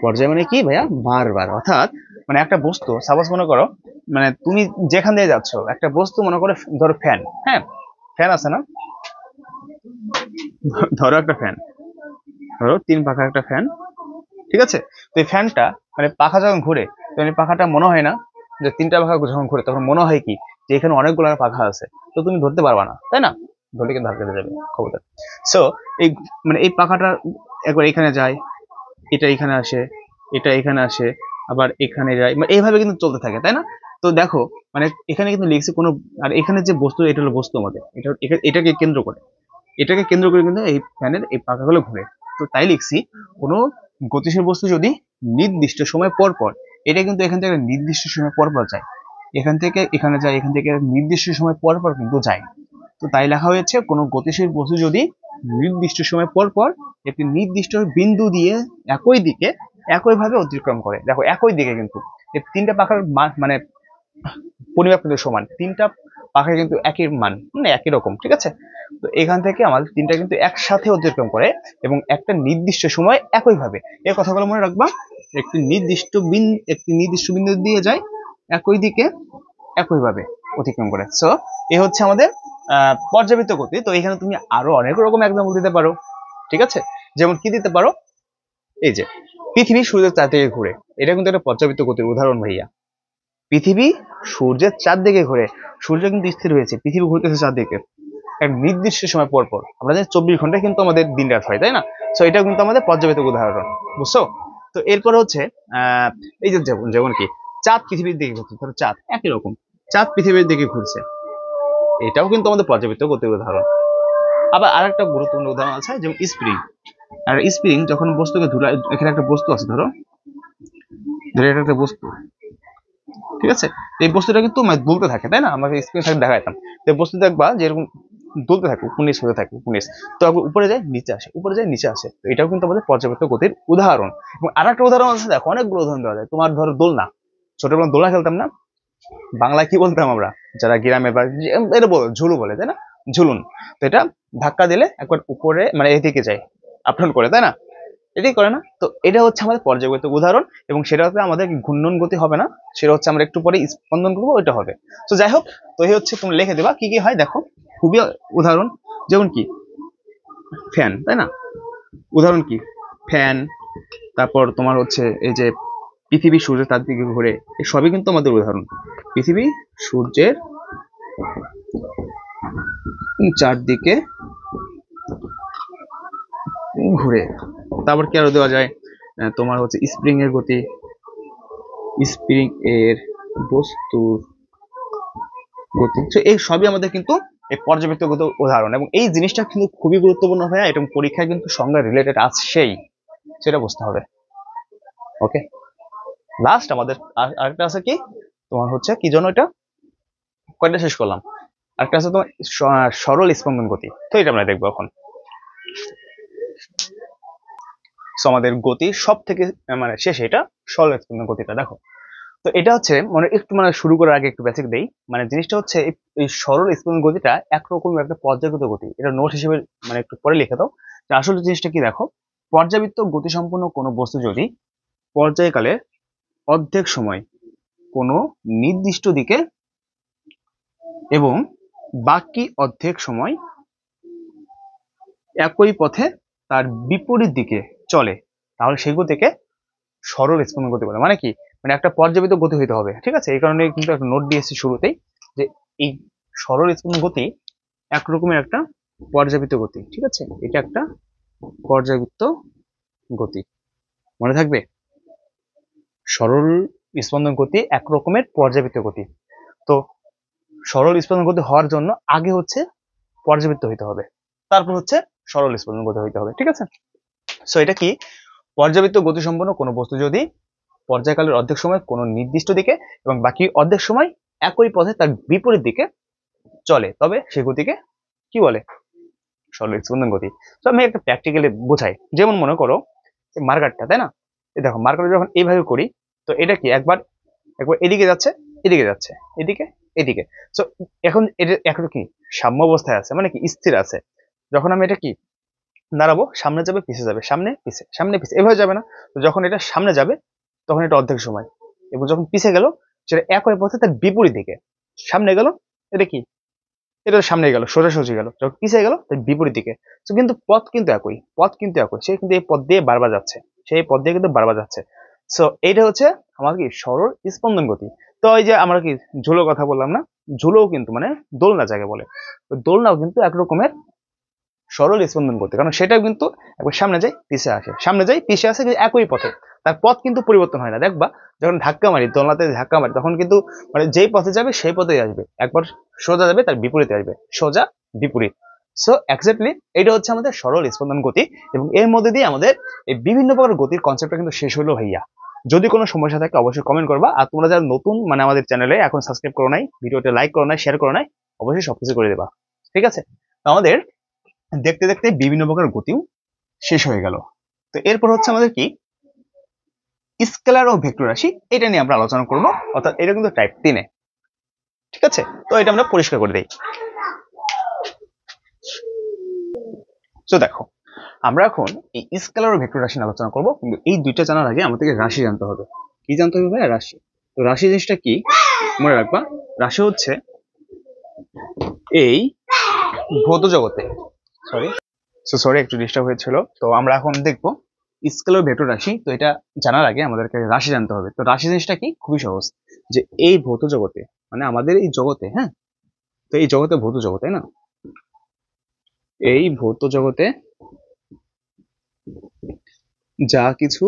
পর্যায় মানে কি ভাইয়া, বারবার। অর্থাৎ মানে একটা বস্তু সাপোজ মনে করো, মানে তুমি যেখান দিয়ে যাচ্ছ একটা বস্তু মনে করো, ধরো ফ্যান, হ্যাঁ ফ্যান আছে না, ধরো একটা ফ্যান, ধরো 3 পাখার একটা ফ্যান, ঠিক আছে। তো এই ফ্যানটা মানে পাখা যখন ঘুরে, তখন এই পাখাটা মনে হয় না যে 3টা পাখা যখন ঘুরে তখন মনে হয় কি যে এখানে অনেকগুলো পাখা আছে, তো তুমি ধরতে পারবা না, তাই না, ধরলে কিন্তু হাত কেটে যাবে খবরদার। সো এই মানে এই পাখাটা একবার এখানে যায়, এটা এখানে আসে, এটা এখানে আসে, আবার এখানে যায়, মানে এইভাবে কিন্তু চলতে থাকে, তাই না। তো দেখো মানে এখানে কিন্তু লিখছে কোনো, আর এখানে যে বস্তু, এটা হলো বস্তু আমাদের, এটাকে কেন্দ্র করে, এটাকে কেন্দ্র করে কিন্তু এই ফ্যানের এই পাখাগুলো ঘুরে। তো তাই লিখছি, কোনো গতিশীল বস্তু যদি নির্দিষ্ট সময় পর পর, এটা কিন্তু এখান থেকে নির্দিষ্ট সময় পর পর যায়, এখান থেকে এখানে যায়, এখান থেকে নির্দিষ্ট সময় পর পর কিন্তু যায়। তো তাই লেখা হয়েছে, কোনো গতিশীল বস্তু যদি নির্দিষ্ট সময় পর পর একটি নির্দিষ্ট বিন্দু দিয়ে একই দিকে একইভাবে অতিক্রম করে। দেখো একই দিকে কিন্তু এই 3টা পাখার মানে পরিমাপ কিন্তু সমান, 3টা পাখা কিন্তু একই মান, মানে একই রকম, ঠিক আছে। তো এখান থেকে আমাদের 3টা কিন্তু একসাথে অতিক্রম করে এবং একটা নির্দিষ্ট সময় একইভাবে, এই কথাগুলো মনে রাখবা। একটি নির্দিষ্ট বিন্দু দিয়ে যায় একই দিকে একইভাবে অতিক্রম করে। সো এ হচ্ছে আমাদের পর্যাবৃত্ত গতি। তো এখানে তুমি আরো অনেক রকম এক্সাম্পল দিতে পারো, ঠিক আছে। যেমন কি দিতে পারো, এই যে পৃথিবী সূর্যের চারদিকে ঘুরে, এটা কিন্তু একটা পর্যাবৃত্ত গতির উদাহরণ ভাইয়া। পৃথিবী সূর্যের চারদিকে ঘুরে, সূর্য কিন্তু স্থির হয়েছে, পৃথিবী ঘুরতেছে চারদিকে এক নির্দিষ্ট সময় পর পর। আমরা জানি 24 ঘন্টায় কিন্তু আমাদের দিন রাত হয়, তাই না। সো এটা কিন্তু আমাদের পর্যাবৃত্ত উদাহরণ, বুঝছো। তো এরপর হচ্ছে এই যে যেমন যেমন কি চাঁদ পৃথিবীর দিকে ঘুরছে, ধরো চাঁদ একই রকম, চাঁদ পৃথিবীর দিকে ঘুরছে, এটাও কিন্তু আমাদের পর্যাবৃত্ত গতির উদাহরণ। আবার আরেকটা গুরুত্বপূর্ণ উদাহরণ আছে, যেমন স্প্রিং। আর স্প্রিং যখন বস্তুকে ধুলায়, এখানে একটা বস্তু আছে, ধরো ধরো এটা একটা বস্তু, ঠিক আছে। এই বস্তুটা কিন্তু মানে দুলতে থাকে, তাই না, আমাকে স্ক্রিন থাকে দেখাইতাম। তো এই বস্তু দেখবা যে এরকম দুলতে থাকে, উপর নিচ হতে থাকে, উপর নিচ, তো উপরে যায় নিচে আসে, উপরে যায় নিচে আসে। তো এটাও কিন্তু আমাদের পর্যাবৃত্ত গতির উদাহরণ। এবং আর একটা উদাহরণ আছে, দেখো অনেকগুলো উদাহরণ দেওয়া যায়। তোমার ধরো দোলনা, ছোটবেলা দোলনা খেলতাম না, বাংলায় কি বলতাম আমরা, যারা গ্রামে বা এটা বলো ঝুলু বলে, তাই না, ঝুলুন। তো এটা ধাক্কা দিলে একবার উপরে মানে এদিকে যায়, আপ ডাউন করে, তাই না, এটাই করে না। তো এটা হচ্ছে আমাদের পর্যায়বৃত্ত উদাহরণ, এবং সেটা হচ্ছে আমাদের ঘূর্ণন গতি হবে না, সেটা হচ্ছে আমরা একটু পরে স্পন্দন করবো, ওইটা হবে। তো যাই হোক, তো এই হচ্ছে তুমি লিখে দেবা কি কি হয়, দেখো খুবই উদাহরণ, যেমন কি ফ্যান, তাই না, উদাহরণ কি ফ্যান। তারপর তোমার হচ্ছে এই যে পৃথিবী সূর্যের তার দিকে ঘুরে, এই সবই কিন্তু আমাদের উদাহরণ। পৃথিবী সূর্যের চারদিকে ঘুরে। তারপর কি আরো দেওয়া যায়, তোমার হচ্ছে স্প্রিং এর গতি, স্প্রিং এর বস্তুর গতি। তো এই সবই আমাদের কিন্তু এই পর্যাবৃত্তগত উদাহরণ, এবং এই জিনিসটা কিন্তু খুবই গুরুত্বপূর্ণ হয়, এবং পরীক্ষায় কিন্তু সংজ্ঞা রিলেটেড আসছেই, সেটা বুঝতে হবে। ওকে, লাস্ট আমাদের আরেকটা আছে কি, তোমার হচ্ছে কি জন্য এটা কয়টা শেষ করলাম, আরেকটা আছে তোমার সরল স্পন্দন গতি। তো এটা আমরা দেখবো এখন। সো আমাদের গতি সব থেকে মানে শেষ, এটা সরল স্পন্দন গতিটা দেখো। তো এটা হচ্ছে মানে একটু মানে শুরু করার আগে একটু বেসিক দেই। মানে জিনিসটা হচ্ছে এই সরল স্পন্দন গতিটা একরকম একটা পর্যায়গত গতি, এটা নোট হিসেবে মানে একটু পরে লিখে দাও। যে আসলে জিনিসটা কি দেখো, পর্যাবৃত্ত গতি সম্পন্ন কোনো বস্তু যদি পর্যায়কালে অর্ধেক সময় কোনো নির্দিষ্ট দিকে এবং বাকি অর্ধেক সময় একই পথে তার বিপরীত দিকে চলে, তাহলে সেই গতিকে সরল স্পন্দন গতি বলে। মানে কি, মানে একটা পর্যাবৃত্ত গতি হইতে হবে, ঠিক আছে। এই কারণে কিন্তু একটা নোট দিয়েছি শুরুতেই, যে এই সরল স্পন্দন গতি একরকমের একটা পর্যাবৃত্ত গতি, ঠিক আছে, এটা একটা পর্যাবৃত্ত গতি, মনে থাকবে। সরল স্পন্দন গতি একরকমের পর্যাবৃত্ত গতি। তো সরল স্পন্দন গতি হওয়ার জন্য আগে হচ্ছে পর্যাবৃত্ত হইতে হবে, তারপর হচ্ছে সরল স্পন্দন গতি হইতে হবে, ঠিক আছে। সো এটা কি, পর্যাবৃত্ত গতিসম্পন্ন কোনো বস্তু যদি পর্যায়কালের অর্ধেক সময় কোনো নির্দিষ্ট দিকে এবং বাকি অর্ধেক সময় একই পথে তার বিপরীত দিকে চলে, তবে সে গতিকে কি বলে, সরল স্পন্দন গতি। তো আমি একটা প্র্যাকটিক্যালি বোঝাই, যেমন মনে করো মার্কারটা, তাই না, এই দেখো মার্কারটা যখন এইভাবে করি, তো এটা কি একবার একবার এদিকে যাচ্ছে, এদিকে যাচ্ছে, এদিকে এদিকে। সো এখন এটা এখন কি সাম্য অবস্থায় আছে, মানে কি স্থির আছে। যখন আমি এটা কি দাঁড়াবো, সামনে যাবে পিছে যাবে, সামনে পিছে সামনে পিছে, এভাবে যাবে না। তো যখন এটা সামনে যাবে তখন এটা অর্ধেক সময়, এবং যখন পিছে গেল সেটা একই পথে তার বিপরীত দিকে। সামনে গেল, এটা কি, এটা সামনে গেল সোজাসুজি গেল, যখন পিছিয়ে গেল তার বিপরীত দিকে। তো কিন্তু পথ কিন্তু একই, পথ কিন্তু একই, সে কিন্তু এই পথ দিয়ে বারবার যাচ্ছে, সেই পথ দিয়ে কিন্তু বারবার যাচ্ছে। সো এইটা হচ্ছে আমার কি সরল স্পন্দন গতি। তো এই যে আমরা কি ঝুলোর কথা বললাম না, ঝুলোও কিন্তু মানে দোলনা যাকে বলে, ওই দোলনাও কিন্তু এক রকমের সরল স্পন্দন গতি, কারণ সেটা কিন্তু একবার সামনে যায় পিছে আসে, সামনে যায় পিছে আসে, কিন্তু একই পথে, তার পথ কিন্তু পরিবর্তন হয় না। দেখবা যখন ধাক্কা মারি, দোলনাতে ধাক্কা মারি, তখন কিন্তু মানে যেই পথে যাবে সেই পথেই আসবে, একবার সোজা যাবে তার বিপরীতে আসবে, সোজা বিপরীত। সো এক্স্যাক্টলি এটা হচ্ছে আমাদের সরল স্পন্দন গতি, এবং এর মধ্যে দিয়ে আমাদের এই বিভিন্ন প্রকার গতির কনসেপ্টটা কিন্তু শেষ হলো ভাইয়া। যদি কোনো সমস্যা থাকে অবশ্যই কমেন্ট করবা, আর তোমরা যারা নতুন মানে আমাদের চ্যানেলে এখন সাবস্ক্রাইব করো নাই, ভিডিওটা লাইক করো নাই, শেয়ার করো নাই, অবশ্যই সবকিছু করে দেবা, ঠিক আছে। তো আমাদের দেখতে দেখতে বিভিন্ন প্রকার গতিও শেষ হয়ে গেল। তো এরপর হচ্ছে আমাদের কি স্কেলার ও ভেক্টর রাশি, এটা নিয়ে আমরা আলোচনা করব, অর্থাৎ এটা কিন্তু টাইপ 3-এ, ঠিক আছে। তো এটা আমরা পরিষ্কার করে দেই। তো দেখো আমরা এখন এই স্কেলার ও ভেক্টর রাশি নিয়ে আলোচনা করব, কিন্তু এই দুইটা জানার আগে আমাদেরকে রাশি জানতে হবে। কি জানতে হবে ভাই? রাশি। তো রাশি জিনিসটা কি মনে রাখবা, রাশি হচ্ছে এই ভৌত জগতে, সরি একটু ডিস্টার্ব হয়েছিল। তো আমরা এখন দেখবো স্কেলার ভেক্টর রাশি। তো এটা জানার আগে আমাদেরকে রাশি জানতে হবে। তো রাশি জিনিসটা কি, খুবই সহজ, যে এই ভৌত জগতে মানে আমাদের এই জগতে, হ্যাঁ, তো এই জগতে ভৌত জগৎ, তাই না, এই ভৌত জগতে যা কিছু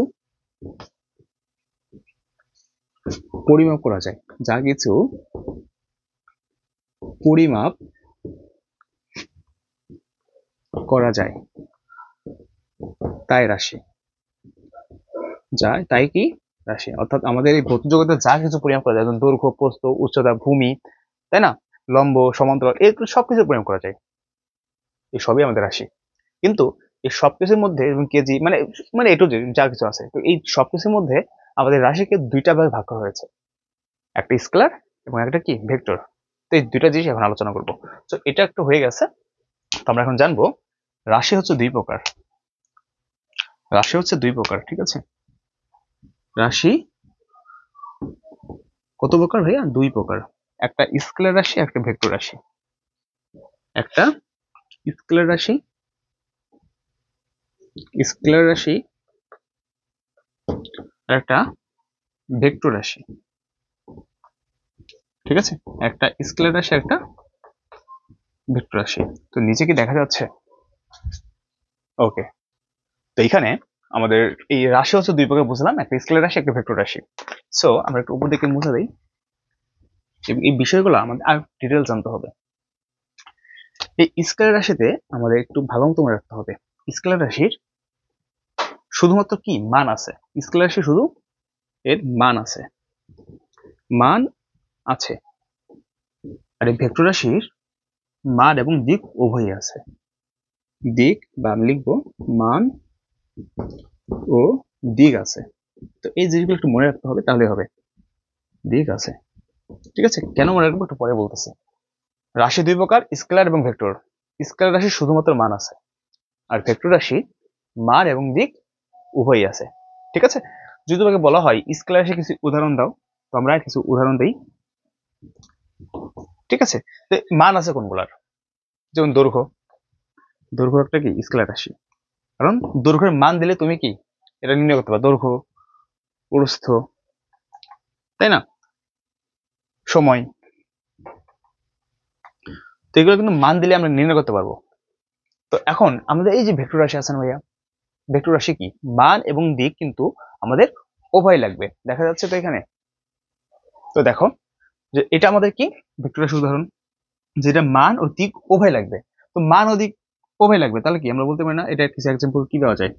পরিমাপ করা যায়, যা কিছু পরিমাপ করা যায় তাই রাশি, যায় তাই কি রাশি। অর্থাৎ আমাদের এই ভৌত জগতে যা কিছু পরিমাপ করা যায়, যেমন দৈর্ঘ্য, প্রস্থ, উচ্চতা, ভূমি, তাই না, লম্ব, সমান্তরাল, এগুলো সবকিছু পরিমাপ করা যায়, এই সবই আমাদের রাশি। কিন্তু এই সবকিছুর মধ্যে কেজি মানে মানে এটু যা কিছু আছে, তো এই সবকিছুর মধ্যে আমাদের রাশিকে দুইটা ভাগে ভাগ করা হয়েছে, একটা স্কেলার এবং একটা কি ভেক্টর। তো এই দুইটা জিনিস এখন আলোচনা করব। তো এটা একটু হয়ে গেছে। তো আমরা এখন জানবো রাশি হচ্ছে দুই প্রকার, রাশি হচ্ছে দুই প্রকার, ঠিক আছে। রাশি কত প্রকার ভাইয়া? দুই প্রকার, একটা স্কেলার রাশি, একটা ভেক্টর রাশি। একটা স্কেলার রাশি, স্কেলার রাশি, আর একটা ভেক্টর রাশি, ঠিক আছে। একটা স্কেলার রাশি, একটা ভেক্টর রাশি। তো নিচে কি দেখা যাচ্ছে? ওকে। তো এখানে আমাদের এই রাশি হচ্ছে দুই প্রকার বুঝলাম, একটা স্কেলার রাশি, একটা ভেক্টর রাশি। সো আমরা একটু উপর দিকে মুছে দিই, এবং এই বিষয়গুলো আমাদের আর ডিটেল জানতে হবে। এই স্কেলার রাশিতে আমাদের একটু ভালো মতো মনে রাখতে হবে, স্কেলার রাশির শুধুমাত্র কি মান আছে, স্কেলার রাশি শুধু এর মান আছে, মান আছে। আর এই ভেক্টর রাশির মান এবং দিক উভয়ই আছে, দিক বা আমি লিখবো মান ও দিক আছে। তো এই জিনিসগুলো একটু মনে রাখতে হবে, তাহলে হবে। দিক আছে, ঠিক আছে। কেন মনে রাখবো একটু পরে বলতেছি। রাশি দুই প্রকার, স্কেলার এবং ভেক্টর। স্কেলার রাশি শুধুমাত্র মান আছে, আর ভেক্টর রাশি মান এবং দিক উভয়ই আছে, ঠিক আছে। যদি তোমাকে বলা হয় স্কেলার রাশি কিছু উদাহরণ দাও, তো আমরা কিছু উদাহরণ দিই, ঠিক আছে। তো মান আছে কোনগুলার? যেমন দৈর্ঘ্য, দৈর্ঘ্য একটা কি স্কেলার রাশি, কারণ দৈর্ঘ্যের মান দিলে তুমি কি এটা নির্ণয় করতে পারো, দৈর্ঘ্য, প্রস্থ, তাই না, সময়, তো এগুলো কিন্তু মান দিলে আমরা নির্ণয় করতে পারবো। তো এখন আমাদের এই যে ভেক্টর রাশি আছে না ভাইয়া, ভেক্টর রাশি কি মান এবং দিক কিন্তু আমাদের উভয় লাগবে, দেখা যাচ্ছে তো এখানে। তো দেখো যে এটা আমাদের কি ভেক্টর রাশি উদাহরণ, যেটা মান ও দিক উভয় লাগবে। তো মান ও দিক উভয় লাগবে, তাহলে কি আমরা বলতে পারি না এটা কিছু এক্সাম্পল কি দেওয়া যায়,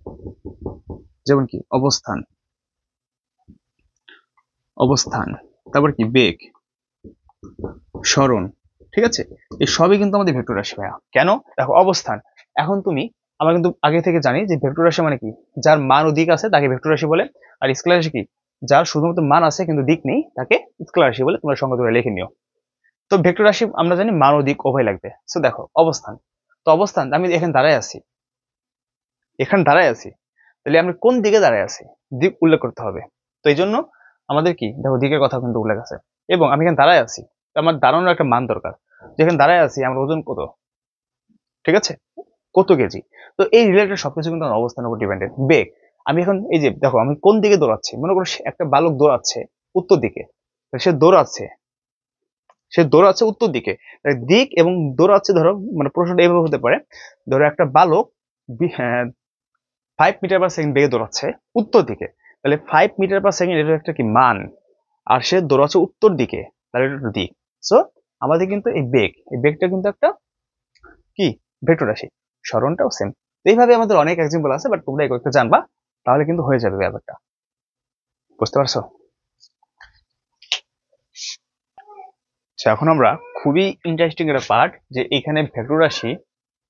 যেমন কি অবস্থান, অবস্থান, তারপর কি বেগ, সরণ, ঠিক আছে, এই সবই কিন্তু আমাদের ভেক্টর রাশি ভাইয়া। কেন? দেখো অবস্থান, এখন তুমি, আমরা কিন্তু আগে থেকে জানি যে ভেক্টর রাশি মানে কি, যার মান ও দিক আছে তাকে ভেক্টর রাশি বলে, আর স্কেলার রাশি কি, যার শুধুমাত্র মান আছে কিন্তু দিক নেই তাকে স্কেলার রাশি বলে, তোমরা সংজ্ঞা ধরে লিখে নিও। তো ভেক্টর রাশি আমরা জানি মান ও দিক উভয় লাগবে। সো দেখো অবস্থান, তো অবস্থান আমি এখানে দাঁড়ায় আছি, এখানে দাঁড়ায় আছি, তাহলে আমি কোন দিকে দাঁড়ায় আছি দিক উল্লেখ করতে হবে। তো এই জন্য আমাদের কি দেখো দিকের কথা কিন্তু উল্লেখ আছে, এবং আমি এখানে দাঁড়ায় আছি, তো আমার দাঁড়ানোর একটা মান দরকার, যেখানে দাঁড়ায় আছি আমার ওজন কত, ঠিক আছে, কত কেজি। তো এই রিলেটেড সবকিছু কিন্তু আমার অবস্থানের উপর ডিপেন্ডেন্ট। বেগ, আমি এখন এই যে দেখো আমি কোন দিকে দৌড়াচ্ছি, মনে করো একটা বালক দৌড়াচ্ছে উত্তর দিকে, সে দৌড়াচ্ছে, সে দৌড়াচ্ছে উত্তর দিকে, দিক এবং দৌড়াচ্ছে, ধরো মানে প্রশ্নটা এইভাবে হতে পারে, ধরো একটা বালক 5 মিটার/সেকেন্ড বেগে দৌড়াচ্ছে উত্তর দিকে, তাহলে 5 মিটার/সেকেন্ড এটা একটা কি মান, আর সে দৌড়াচ্ছে উত্তর দিকে, তাহলে এটা একটা দিক। সো আমাদের কিন্তু এই বেগ, এই বেগটা কিন্তু একটা কি ভেক্টর রাশি, সরণটাও সেম। এইভাবে আমাদের অনেক এক্সাম্পল আছে, বাট তোমরা একটু জানবা তাহলে কিন্তু হয়ে যাবে ব্যাপারটা, বুঝতে পারছো? এখন আমরা খুবই ইন্টারেস্টিং একটা পার্ট, যে এখানে ভেক্টর রাশি,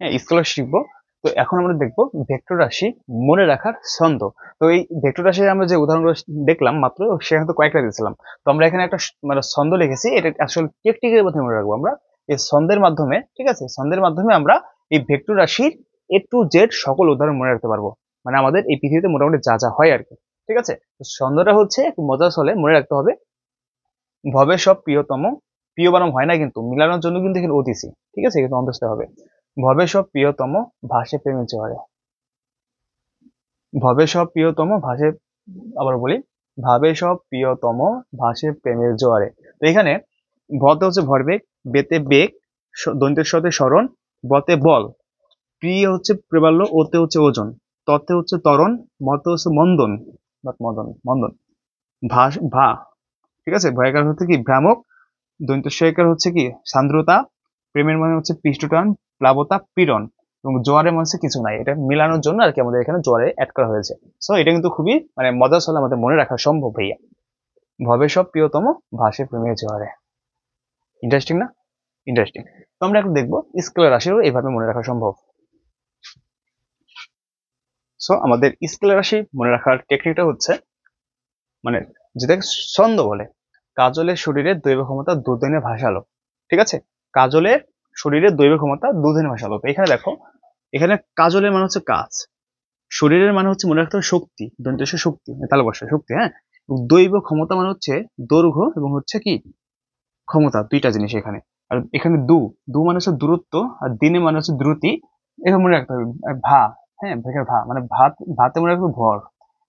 হ্যাঁ স্কলার শিখবো। তো এখন আমরা দেখবো ভেক্টর রাশি মনে রাখার ছন্দ। তো এই ভেক্টর রাশির আমরা যে উদাহরণগুলো দেখলাম মাত্র, সেখানে তো কয়েকটা দিয়েছিলাম, তো আমরা এখানে একটা মানে ছন্দ লিখেছি, এটা আসলে টেকনিকের মাধ্যমে মনে রাখবো আমরা এই ছন্দের মাধ্যমে, ঠিক আছে, ছন্দের মাধ্যমে আমরা এই ভেক্টর রাশির A to Z সকল উদাহরণ মনে রাখতে পারবো, মানে আমাদের এই পৃথিবীতে মোটামুটি যা যা হয় আর কি, ঠিক আছে। তো ছন্দটা হচ্ছে একটু মজার ছলে মনে রাখতে হবে, ভবে সব প্রিয়তম, প্রিয় বানাম হয় না কিন্তু, মিলানোর জন্য কিন্তু এখানে অতিসি, ঠিক আছে, কিন্তু অন্তস্থ হবে, ভবে সব প্রিয়তম ভাসে প্রেমের জোয়ারে, ভবে সব প্রিয়তম ভাসে, আবার বলি, ভাবে সব প্রিয়তম ভাসে প্রেমের জোয়ারে। তো এখানে ভতে হচ্ছে ভরবেগ, বেতে বেগ, দন্তের সাথে স্মরণ, বতে বল, প্রিয় হচ্ছে প্রেবাল্য, ওতে হচ্ছে ওজন, ততে হচ্ছে ত্বরণ, মতে হচ্ছে মন্দন, মদন মন্দন, ভাস ভা, ঠিক আছে, ভয়কার হচ্ছে কি ভ্রামক, দন্তেশ্বয়কার হচ্ছে কি সান্দ্রতা, প্রেমের মানে হচ্ছে পৃষ্ঠটান, প্লাবতা, পীড়ন, এবং জোয়ারের মানে হচ্ছে কিছু নাই, এটা মিলানোর জন্য আর কি আমাদের এখানে জোয়ারে অ্যাড করা হয়েছে। সো এটা কিন্তু খুবই মানে মজার ছলে আমাদের মনে রাখা সম্ভব ভাইয়া, ভবে সব প্রিয়তম ভাসে প্রেমের জোয়ারে। ইন্টারেস্টিং না? ইন্টারেস্টিং। তো আমরা এখন দেখবো স্কেলার রাশিও এইভাবে মনে রাখা সম্ভব। সো আমাদের স্কেলার রাশি মনে রাখার টেকনিকটা হচ্ছে, মানে যেটাকে ছন্দ বলে, কাজলের শরীরের দৈব ক্ষমতা দুদিনে ভাসালো, ঠিক আছে, কাজলের শরীরের দৈব ক্ষমতা দুদিনে ভাসালো। তো এখানে দেখো, এখানে কাজলের মানে হচ্ছে কাজ, শরীরের মানে হচ্ছে মনে রাখতে হবে শক্তি, দন্তেশ শক্তি, তাহলে বসে শক্তি, হ্যাঁ, দৈব ক্ষমতা মানে হচ্ছে দৈর্ঘ্য, এবং হচ্ছে কি ক্ষমতা, দুইটা জিনিস এখানে। আর এখানে দু মানে হচ্ছে দূরত্ব, আর দিনে মানে হচ্ছে দ্রুতি, এটা মনে রাখতে হবে। আর ভা, হ্যাঁ ভেগের ভা মানে ভাত, ভাতে মনে রাখবে ভর,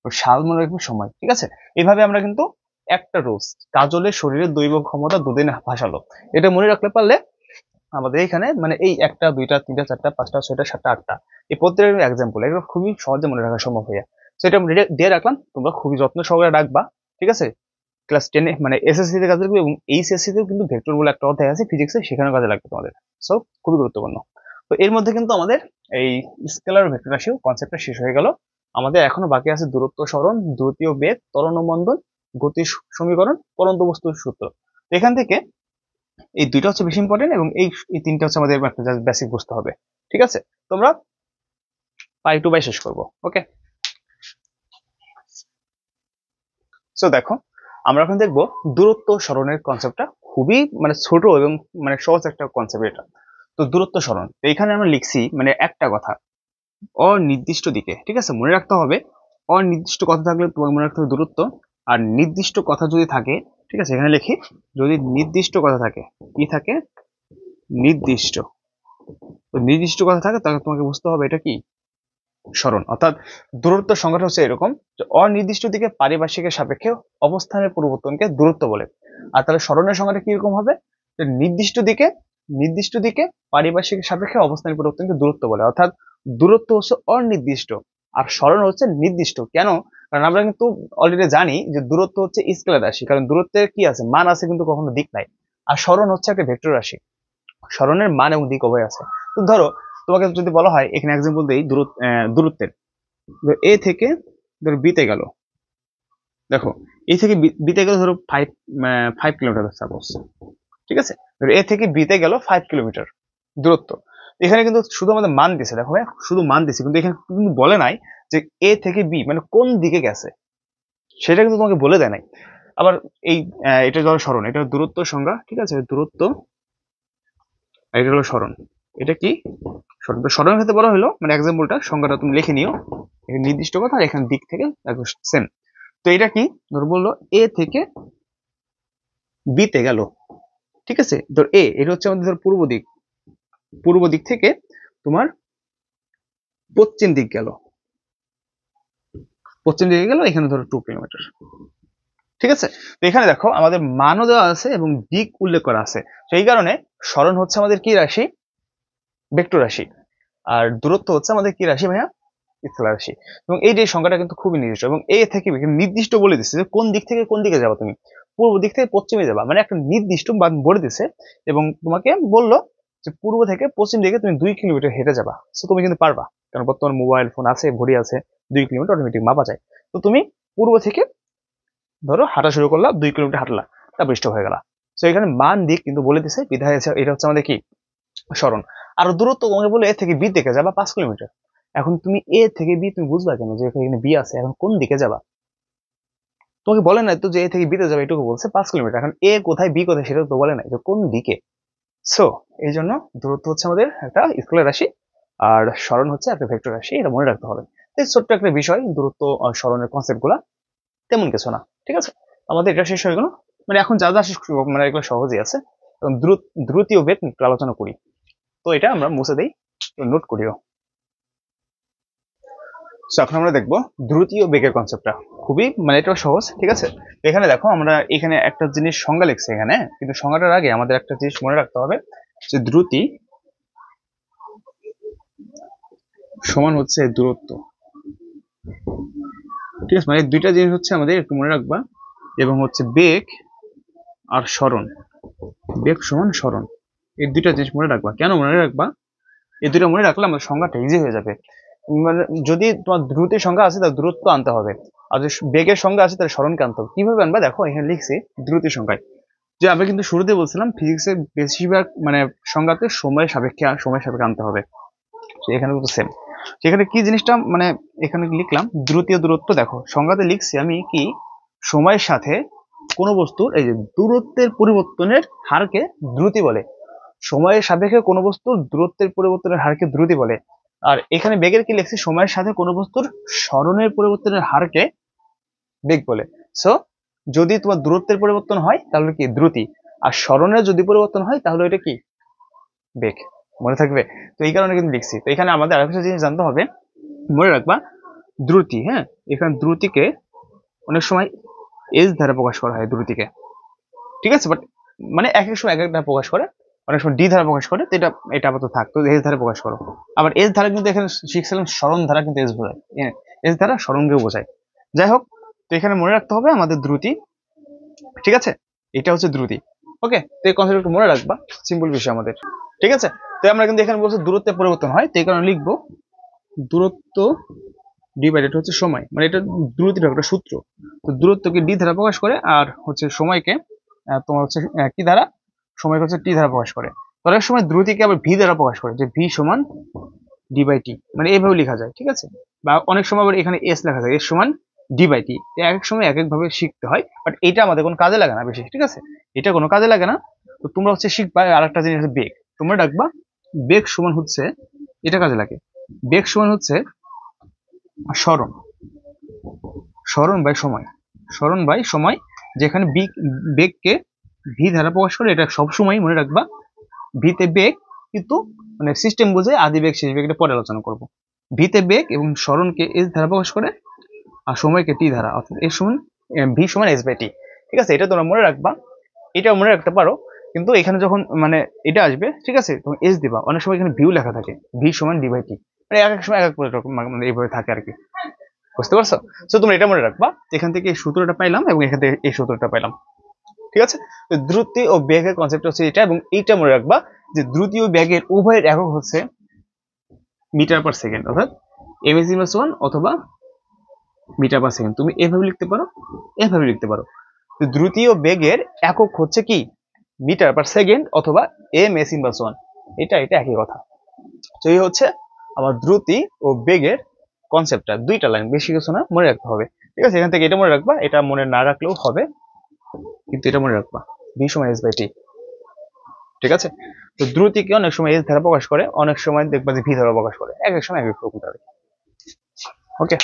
শাল মনে রাখবে সময়, ঠিক আছে। এইভাবে আমরা কিন্তু একটা রোজ, কাজলের শরীরের দৈব ক্ষমতা দুদিনে ভাসালো, এটা মনে রাখলে পারলে আমাদের এখানে মানে এই একটা দুইটা তিনটা চারটা পাঁচটা ছয়টা সাতটা আটটা এই প্রত্যেকের এক্সাম্পল, এগুলো খুবই সহজে মনে রাখা সম্ভব হয়ে যায়। তো এটা দিয়ে রাখলাম, তোমরা খুবই যত্ন সহকারে রাখবা, ঠিক আছে। ক্লাস 10-এ মানে এসএসসি তে কাজে লাগবে, এবং এইচএসসি তেও কিন্তু ভেক্টর বলে একটা অধ্যায় আছে ফিজিক্সে, সেখানেও কাজে লাগবে তোমাদের। সো খুবই গুরুত্বপূর্ণ। তো এর মধ্যে কিন্তু আমাদের এই স্কেলার ও ভেক্টর রাশিও কনসেপ্টটা শেষ হয়ে গেল। আমাদের এখনো বাকি আছে দূরত্ব সরণ, দ্রুতীয় বেগ, ত্বরণ ও মন্দন, গতি সমীকরণ, পরন্ত বস্তুর সূত্র। তো এখান থেকে এই দুইটা হচ্ছে বেশি ইম্পর্টেন্ট, এবং এই তিনটা হচ্ছে আমাদের একটা জাস্ট বেসিক বুঝতে হবে, ঠিক আছে। তোমরা পাই টু বাই শেষ করবো, ওকে। সো দেখো, আমরা এখন দেখবো দূরত্ব সরণের কনসেপ্টটা, খুবই মানে ছোট এবং মানে সহজ একটা কনসেপ্ট এটা। তো দূরত্ব সরণ, তো এখানে আমরা লিখছি মানে একটা কথা, অনির্দিষ্ট দিকে, ঠিক আছে, মনে রাখতে হবে। অনির্দিষ্ট কথা থাকলে তোমাকে মনে রাখতে হবে দূরত্ব, আর নির্দিষ্ট কথা যদি থাকে, ঠিক আছে, এখানে লিখি, যদি নির্দিষ্ট কথা থাকে, কি থাকে, নির্দিষ্ট, তো নির্দিষ্ট কথা থাকে তাহলে তোমাকে বুঝতে হবে এটা কি সরণ। অর্থাৎ দূরত্ব সংজ্ঞাটা হচ্ছে এরকম, যে অনির্দিষ্ট দিকে পারিপার্শ্বিকের সাপেক্ষে অবস্থানের পরিবর্তনকে দূরত্ব বলে। আর তাহলে সরণের সংজ্ঞাটা কিরকম হবে, যে নির্দিষ্ট দিকে পারিপার্শ্বিকের সাপেক্ষে অবস্থানের পরিবর্তনকে দূরত্ব বলে। অর্থাৎ দূরত্ব হচ্ছে অনির্দিষ্ট, আর সরণ হচ্ছে নির্দিষ্ট। কেন? কারণ আমরা কিন্তু অলরেডি জানি যে দূরত্ব হচ্ছে স্কেলার রাশি, কারণ দূরত্বের কি আছে, মান আছে কিন্তু কখনো দিক নাই। আর সরণ হচ্ছে একটা ভেক্টর রাশি, সরণের মান এবং দিক উভয় আছে। তো ধরো তোমাকে যদি বলা হয় এখানে এক্সাম্পল দেই দূরত্বের, এ থেকে ধরো বিতে গেল, দেখো এ থেকে বিতে গেল ধরো 5 কিলোমিটার সাপোজ, ঠিক আছে, ধরো এ থেকে বিতে গেল 5 কিলোমিটার দূরত্ব। এখানে কিন্তু শুধু আমাদের মান দিছে, দেখো ভাই শুধু মান দিছে, কিন্তু এখানে কিন্তু বলে নাই যে এ থেকে বি মানে কোন দিকে গেছে, সেটা কিন্তু তোমাকে বলে দেয় নাই। আবার এই এটা ধরো সরণ, এটা দূরত্ব সংজ্ঞা, ঠিক আছে, দূরত্ব, আর এটা হলো সরণ। এটা কি সরণ, তো সরণের ক্ষেত্রে বলা হলো মানে এক্সাম্পলটা সংজ্ঞাটা তুমি লিখে নিও, এখানে নির্দিষ্ট কথা আর এখানে দিক থেকে সেম। তো এটা কি ধরো বললো এ থেকে বিতে গেল, ঠিক আছে, ধর এটা হচ্ছে আমাদের ধর পূর্ব দিক, পূর্ব দিক থেকে তোমার পশ্চিম দিক গেল, পশ্চিম দিকে গেল, এখানে ধরো 2 কিলোমিটার, ঠিক আছে। তো এখানে দেখো আমাদের মানও দেওয়া আছে এবং দিক উল্লেখ করা আছে, সেই কারণে সরণ হচ্ছে আমাদের কি রাশি, ভেক্টর রাশি, আর দূরত্ব হচ্ছে আমাদের কি রাশি ভাইয়া, স্কেলার রাশি। এবং এই যে সংখ্যাটা কিন্তু খুবই নির্দিষ্ট, এবং এ থেকে নির্দিষ্ট বলে দিচ্ছে যে কোন দিক থেকে কোন দিকে যাবা তুমি, পূর্ব দিক থেকে পশ্চিমে যাবা, মানে একটা নির্দিষ্ট বলে দিছে, এবং তোমাকে বললো যে পূর্ব থেকে পশ্চিম দিকে তুমি 2 কিলোমিটার হেঁটে যাবা, তো তুমি কিন্তু পারবা, কারণ বর্তমান মোবাইল ফোন আছে, ঘড়ি আছে, 2 কিলোমিটার অটোমেটিক মাপা যায়। তো তুমি পূর্ব থেকে ধরো হাঁটা শুরু করলা, 2 কিলোমিটার হাঁটলা, তারপর স্টপ হয়ে গেলা। তো এখানে মান দিক কিন্তু বলে দিছে, বিধায় এটা হচ্ছে আমাদের কি সরণ। আর দূরত্ব তোমাকে বলে এ থেকে বি দিকে যাবা 5 কিলোমিটার। এখন তুমি এ থেকে বি তুমি বুঝবা কেন যে এখানে বি আছে, এখন কোন দিকে যাবা, তোমাকে বলে নাই তো যে এ থেকে বিতে যাবে, এটুকু বলছে 5 কিলোমিটার, এখন এ কোথায় বি কোথায় সেটা তো বলে নাই যে কোন দিকে। সো এই জন্য দূরত্ব হচ্ছে আমাদের একটা স্কেলার রাশি, আর সরণ হচ্ছে একটা ভেক্টর রাশি, এটা মনে রাখতে হবে। এই ছোট্ট একটা বিষয়, দূরত্ব আর সরণের কনসেপ্ট গুলা তেমন কিছু না, ঠিক আছে। আমাদের এটা শেষ হয়ে গেল, মানে এখন যা যা শেষ মানে এগুলো সহজই আছে। এবং দ্রুতীয় বেগ একটু আলোচনা করি, তো এটা আমরা মুছে দিই, নোট করিও। এখন আমরা দেখবো দ্রুতীয় বেগের কনসেপ্টটা, খুবই মানে এটা সহজ, ঠিক আছে। এখানে দেখো আমরা এখানে একটা জিনিস সংজ্ঞা লিখছি এখানে, কিন্তু সংজ্ঞাটার আগে আমাদের একটা জিনিস মনে রাখতে হবে যে দ্রুতি সমান হচ্ছে দূরত্ব, ঠিক আছে, মানে দুইটা জিনিস হচ্ছে আমাদের একটু মনে রাখবা, এবং হচ্ছে বেগ আর সরণ, বেগ সমান সরণ, এই দুইটা জিনিস মনে রাখবা। কেন মনে রাখবা, এই দুইটা মনে রাখলে আমার সংজ্ঞাটা ইজি হয়ে যাবে। মানে যদি তোমার দ্রুতির সংজ্ঞা আছে তার দূরত্ব আনতে হবে, আর যদি বেগের সংজ্ঞা আছে তাহলে সরণকে আনতে হবে। কিভাবে আনবা, দেখো এখানে লিখছি দ্রুতির সংজ্ঞায়, যে আমি কিন্তু শুরুতে বলছিলাম ফিজিক্সের বেশিরভাগ মানে সংজ্ঞাতে সময়ের সাপেক্ষে আনতে হবে, এখানে কিন্তু সেম। সেখানে কি জিনিসটা মানে এখানে লিখলাম দ্রুতীয় দূরত্ব, দেখো সংজ্ঞাতে লিখছি আমি কি, সময়ের সাথে কোনো বস্তুর এই যে দূরত্বের পরিবর্তনের হারকে দ্রুতি বলে, সময়ের সাপেক্ষে কোনো বস্তুর দূরত্বের পরিবর্তনের হারকে দ্রুতি বলে। আর এখানে বেগের কি লিখছি, সময়ের সাথে কোনো বস্তুর সরণের পরিবর্তনের হারকে বেগ বলে। সো যদি তোমার দূরত্বের পরিবর্তন হয় তাহলে কি দ্রুতি, আর সরণের যদি পরিবর্তন হয় তাহলে এটা কি বেগ, মনে থাকবে। তো এই কারণে কিন্তু লিখছি। তো এখানে আমাদের আরেকটা জিনিস জানতে হবে, মনে রাখবা দ্রুতি, হ্যাঁ, এখানে দ্রুতিকে অনেক সময় এজ দ্বারা প্রকাশ করা হয় দ্রুতিকে, ঠিক আছে, বাট মানে এক এক সময় এক এক দ্বারা প্রকাশ করে, অনেক সময় ডি ধারা প্রকাশ করে, তো এটা এটা আপাতত থাক, তো এস ধারা প্রকাশ করো। আবার এস ধারা কিন্তু এখানে শিখছিলাম সরণ ধারা কিন্তু এস বোঝায়, এস ধারা সরণকেও বোঝায়। যাই হোক, তো এখানে মনে রাখতে হবে আমাদের দ্রুতি, ঠিক আছে, এটা হচ্ছে দ্রুতি। ওকে, তো এই কনসেপ্ট একটু মনে রাখবা, সিম্পল বিষয় আমাদের, ঠিক আছে। তো আমরা কিন্তু এখানে বলছি দূরত্বের পরিবর্তন হয়, তো এই কারণে লিখবো দূরত্ব ডিভাইডেড হচ্ছে সময়, মানে এটা দ্রুতির একটা সূত্র। তো দূরত্বকে ডি ধারা প্রকাশ করে, আর হচ্ছে সময়কে তোমার হচ্ছে কি ধারা, সময়কে হচ্ছে টি ধারা প্রকাশ করে। অনেক সময় দ্রুতিকে আবার ভি দ্বারা প্রকাশ করে, যে ভি সমান ডি বাই টি, মানে এইভাবে লেখা যায়, ঠিক আছে। বা অনেক সময় আবার এখানে এস লেখা যায়, এস সমান ডি বাই টি, এক এক সময় এক এক ভাবে শিখতে হয়, বাট এটা আমাদের কোনো কাজে লাগে না বেশি, ঠিক আছে, এটা কোনো কাজে লাগে না। তো তোমরা হচ্ছে শিখবা আর একটা জিনিস হচ্ছে বেগ, তোমরা ডাকবা বেগ সমান হচ্ছে, এটা কাজে লাগে, বেগ সমান হচ্ছে সরণ, সরণ বাই সময়, সরণ বাই সময়, যেখানে বেগকে ভি দ্বারা প্রকাশ করে, এটা সবসময় মনে রাখবা, ভিতে বেগ কিন্তু মানে সিস্টেম বুঝে আদি বেগ শেষ বেগ এটা পরে আলোচনা করব। ভিতে বেগ এবং সরণকে এস দ্বারা প্রকাশ করে, আর সময়কে টি দ্বারা, অর্থাৎ এস সমান ভি সমান এস বাই টি, ঠিক আছে, এটা তোমরা মনে রাখবা, এটাও মনে রাখতে পারো। কিন্তু এখানে যখন মানে এটা আসবে, ঠিক আছে, তখন এস দিবা, অনেক সময় এখানে ভিউ লেখা থাকে, ভি সমান ডি বাই টি, মানে এক এক সময় এক এক মানে এইভাবে থাকে আর কি, বুঝতে পারছো। তো তোমরা এটা মনে রাখবা, এখান থেকে এই সূত্রটা পাইলাম এবং এখান থেকে এই সূত্রটা পাইলাম, ঠিক আছে। তো দ্রুতি ও বেগের কনসেপ্ট হচ্ছে এটা, এবং এইটা মনে রাখবা যে দ্রুতি ও বেগের উভয়ের একক হচ্ছে মিটার পার সেকেন্ড, অর্থাৎ এম ইজ ইকুয়াল টু 1 অথবা মিটার পার সেকেন্ড। তুমি এভাবে লিখতে পারো, এভাবে লিখতে পারো। তো দ্রুতি ও বেগের একক হচ্ছে কি মিটার পার সেকেন্ড অথবা এম এস ইনভার্স 1। এটা একই কথা। তো এই হচ্ছে আমার দ্রুতি ও বেগের কনসেপ্টটা, দুইটা লাইন, বেশি কিছু না, মনে রাখতে হবে। ঠিক আছে, এখান থেকে এটা মনে রাখবা, এটা মনে না রাখলেও হবে, কিন্তু এটা মনে রাখবা, ভি সমান এস বাই টি। ঠিক আছে, তো দ্রুতিকে অনেক সময় এস দ্বারা প্রকাশ করে, অনেক সময় দেখবা যে ভি দ্বারা প্রকাশ করে, এক এক সময় এক এক রকম থাকে। ওকে,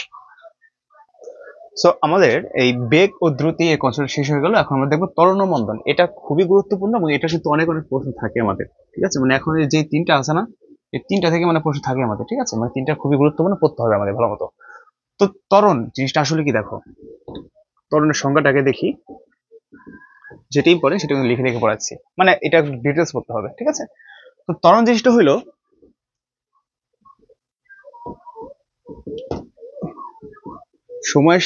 সো আমাদের এই বেগ ও দ্রুতি এই কনসেপ্ট শেষ হয়ে গেল। এখন আমরা দেখবো ত্বরণ ও মন্দন। এটা খুবই গুরুত্বপূর্ণ এবং এটা কিন্তু অনেক অনেক প্রশ্ন থাকে আমাদের। ঠিক আছে, মানে এখন যে তিনটা আছে না, এই তিনটা থেকে মানে প্রশ্ন থাকে আমাদের। ঠিক আছে, মানে তিনটা খুবই গুরুত্বপূর্ণ, পড়তে হবে আমাদের ভালো মতো। তো ত্বরণ জিনিসটা আসলে কি, দেখো ত্বরণের সংজ্ঞাটাকে দেখি, যেটাই পড়ে সেটা লিখে লিখে পড়াচ্ছি, মানে এটা ডিটেলস পড়তে হবে। ঠিক আছে, তো ত্বরণ জিনিসটা হইলো সময়ের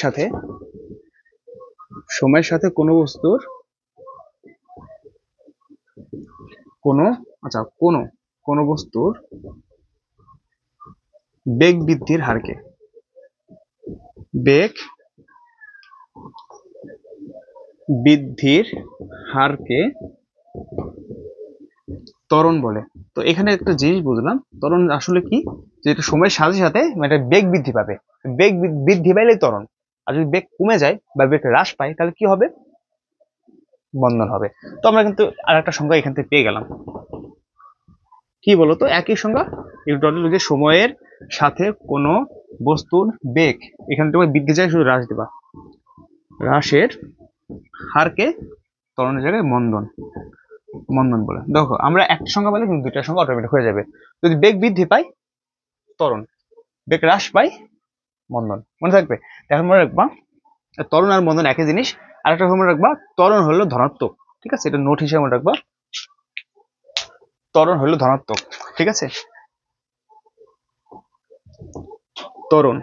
সাথে কোনো বস্তুর কোনো বস্তুর বেগ বৃদ্ধির হারকে ত্বরণ বলে। তো এখানে একটা জিনিস বুঝলাম, ত্বরণ আসলে কি, যে এটা সময়ের সাথে সাথে মানে বেগ বৃদ্ধি পাবে, বেগ বৃদ্ধি পাইলেই ত্বরণ। আর যদি বেগ কমে যায় বা বেগ হ্রাস পায় তাহলে কি হবে, মন্দন হবে। তো আমরা কিন্তু আর একটা সংজ্ঞা এখান থেকে পেয়ে গেলাম, কি বলতো, একই সংজ্ঞা, যে সময়ের সাথে কোনো বস্তুর বেগ, এখানে তোমার বৃদ্ধি যায় শুধু হ্রাস দিবা, হ্রাসের হারকে ত্বরণের জায়গায় মন্দন বলে। দেখো আমরা একটা সংখ্যা পেলে কিন্তু দুইটা সংখ্যা অটোমেটিক হয়ে যাবে। যদি বেগ বৃদ্ধি পাই ত্বরণ, বেগ হ্রাস পাই মন্দন, মনে থাকবে। এখন মনে রাখবা ত্বরণ আর মন্দন একই জিনিস। আর একটা মনে রাখবা, ত্বরণ হলো ধনাত্মক। ঠিক আছে, এটা নোট হিসেবে মনে রাখবা, ত্বরণ হলো ধনাত্মক। ঠিক আছে, ত্বরণ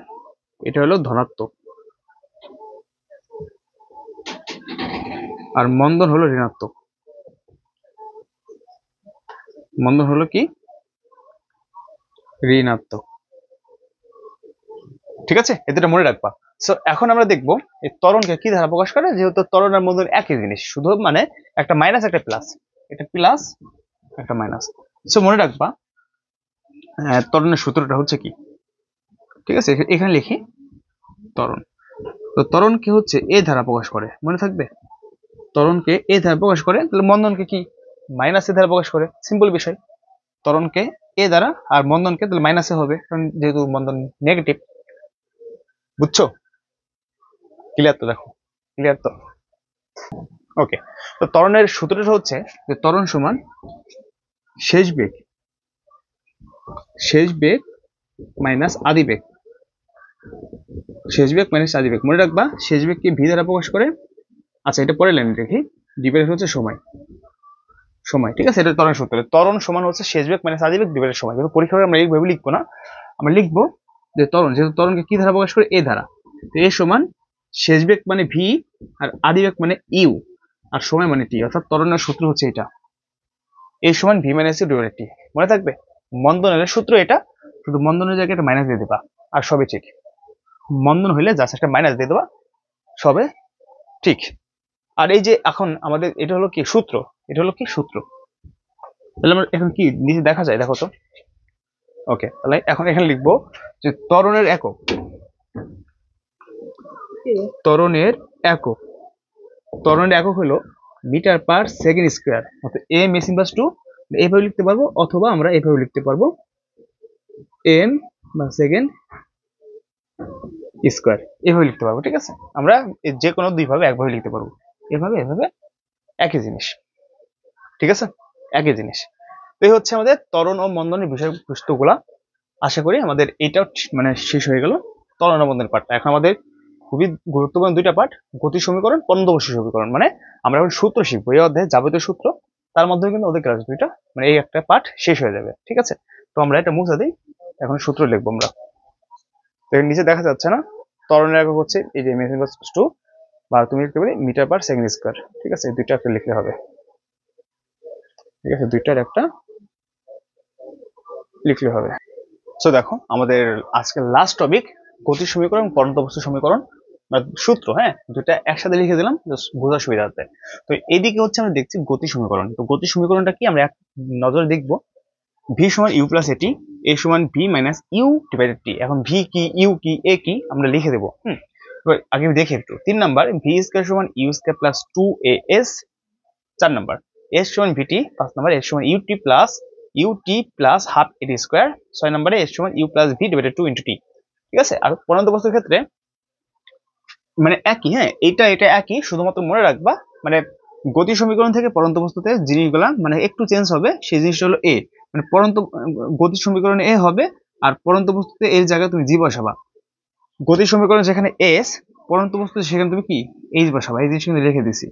এটা হলো ধনাত্মক, আর মন্দন হলো ঋণাত্মক। মন্দন হলো কি, ঋণাত্মক। ঠিক আছে, এটা মনে রাখবা। সো এখন আমরা দেখবো এই ত্বরণকে কি দ্বারা প্রকাশ করে, যেহেতু ত্বরণ আর মন্দন একই জিনিস, শুধু মানে একটা মাইনাস একটা প্লাস, এটা প্লাস একটা মাইনাস। সো মনে রাখবা ত্বরণের সূত্রটা হচ্ছে কি, ঠিক আছে, এখানে লিখি ত্বরণ। তো ত্বরণকে হচ্ছে এ দ্বারা প্রকাশ করে, মনে থাকবে, ত্বরণকে এ দ্বারা প্রকাশ করে, তাহলে মন্দনকে কি মাইনাস এ দ্বারা প্রকাশ করে, সিম্পল বিষয়। ত্বরণকে এ দ্বারা আর মন্দনকে তাহলে মাইনাসে হবে, কারণ যেহেতু মন্দন নেগেটিভ। বুঝছো, ক্লিয়ার তো, দেখো ক্লিয়ার তো। ওকে, তো ত্বরণের সূত্রটা হচ্ছে যে ত্বরণ সমান শেষ বেগ মাইনাস আদি বেগ, মনে রাখবা শেষ বেগকে ভি দ্বারা প্রকাশ করে। আচ্ছা, এটা পরে লাইন দেখি, ডিভাইড হচ্ছে সময়। ঠিক আছে, এটা ত্বরণের সূত্র, ত্বরণ সমান হচ্ছে শেষ বেগ মাইনাস আদি বেগ ডিভাইডেড সময়। কিন্তু পরীক্ষায় আমরা এইভাবে লিখবো না, আমরা লিখবো যে ত্বরণ, যেহেতু ত্বরণকে কি দ্বারা প্রকাশ করে, এ দ্বারা, তো এ সমান শেষ বেগ মানে ভি আর আদি বেগ মানে ইউ আর সময় মানে টি, অর্থাৎ ত্বরণের সূত্র হচ্ছে এটা, এ সমান ভি মাইনাস ইউ ডিভাইডেড টি। মনে থাকবে, মন্দনের সূত্র এটা, শুধু মন্দনের জায়গায় একটা মাইনাস দিয়ে দেবা আর সবই ঠিক। মন্দন হইলে জাস্ট একটা মাইনাস দিয়ে দেবা, সবে ঠিক। আর এই যে এখন আমাদের এটা হলো কি সূত্র, তাহলে আমরা এখন কি নিচে দেখা যায়, দেখো তো। ওকে, তাহলে এখন এখানে লিখবো যে ত্বরণের একক, হলো মিটার পার সেকেন্ড স্কোয়ার, অর্থাৎ এম এস ইনভার্স টু, এইভাবে লিখতে পারবো, অথবা আমরা এইভাবে লিখতে পারবো এম বা সেকেন্ড স্কোয়ার, এভাবে লিখতে পারবো। ঠিক আছে, আমরা যে কোনো দুইভাবে একভাবে লিখতে পারবো, এভাবে একই জিনিস। ঠিক আছে, একই জিনিস। তো এই হচ্ছে আমাদের ত্বরণ ও মন্দনের বিষয়বস্তুগুলা। আশা করি আমাদের এইটাও মানে শেষ হয়ে গেল ত্বরণ ও মন্দনের পার্টটা। এখন আমাদের খুবই গুরুত্বপূর্ণ দুইটা পার্ট, গতি সমীকরণ, পরন্দবস্ত সমীকরণ। মানে আমরা এখন সূত্র শিখবো, এই অধ্যায়ে যাবতীয় সূত্র, তার মধ্যে কিন্তু ওদের ক্লাস দুইটা, মানে এই একটা পার্ট শেষ হয়ে যাবে। ঠিক আছে, তো আমরা এটা মুছে দিই, এখন সূত্র লিখবো আমরা। তো এর নিচে দেখা যাচ্ছে না, ত্বরণের একক হচ্ছে এই যে এম টু, বা তুমি লিখতে পারি মিটার পার সেকেন্ড স্কোয়ার। ঠিক আছে, দুইটা একটা লিখলে হবে। ঠিক আছে, দুইটার একটা লিখলে হবে। সো দেখো আমাদের আজকের লাস্ট টপিক গতি সমীকরণ, পরন্ত বস্তু সমীকরণ সূত্র, হ্যাঁ দুটা একসাথে লিখে দিলাম জাস্ট বোঝার সুবিধার্থে। তো এইদিকে হচ্ছে আমরা দেখছি গতি সমীকরণ। তো গতি সমীকরণটা কি আমরা এক নজরে দেখবো। ভি সমান ইউ প্লাস এটি, এ সমান ভি মাইনাস ইউ ডিভাইডেড টি। এখন ভি কি, ইউ কি, এ কি আমরা লিখে দেবো। এবার আগে দেখি একটু। 3 নাম্বার, ভি স্কয়ার সমান U square plus 2 as। 4 number, S সমান ভিটি। 5 নাম্বার, এস সমান UT plus half AT square. 6 নাম্বারে এস সমান U plus V divided 2 into T. ঠিক আছে। আর পরন্ত বস্তুর ক্ষেত্রে মানে একই, হ্যাঁ এটা একই, শুধুমাত্র মনে রাখবা মানে গতি সমীকরণ থেকে পরন্ত বস্তুতে জিনিসগুলা মানে একটু চেঞ্জ হবে। সেই জিনিসটা হলো এ, মানে পরন্ত গতি সমীকরণে এ হবে, আর পরন্ত বস্তুতে এর জায়গায় তুমি জি বসাবা। গতি সমীকরণ যেখানে এস, পরন্ত বস্তু সেখানে তুমি কি এইচ বসাবা। এই জিনিসটা লিখে দিছি।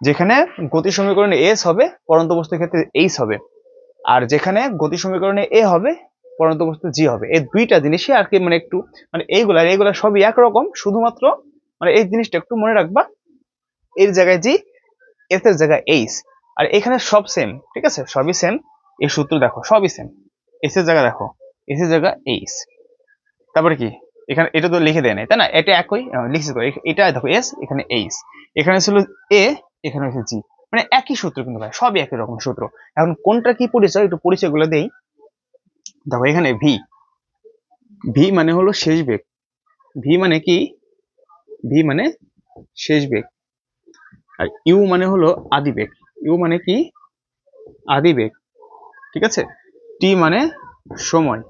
যেখানে গতি সমীকরণে এস হবে, পরন্ত বস্তুর ক্ষেত্রে এইচ হবে। আর যেখানে গতি সমীকরণে এ হবে, পরন্ত বস্তু জি হবে। এই দুইটা জিনিসই আর কি মানে একটু মানে এইগুলা সবই একরকম, শুধুমাত্র মানে এই জিনিসটা একটু মনে রাখবা, এর জায়গায় জি, এস এর জায়গায় এইচ। আর এখানে সব সেম, ঠিক আছে, সবই সেম। এই সূত্র দেখো সবই সেম। এস এর জায়গা দেখো, এস এর জায়গা এইচ। তারপরে কি এখানে এটা তো লিখে দেয় নাই, তাই না, এটা একই লিখছি তো। এটা দেখো এস, এখানে এইচ, এখানে ছিল এ, এখানে হচ্ছে জি, মানে একই সূত্র কিন্তু ভাই, সবই একই রকম সূত্র। এখন কোনটা কি পরিচয়, একটু পরিচয় গুলো দেই। দেখো এখানে ভি, ভি মানে হলো শেষ বেগ। ভি মানে কি, ভি মানে শেষ বেগ। আর ইউ মানে হলো আদি বেগ। ইউ মানে কি, আদি বেগ। ঠিক আছে। টি মানে সময়,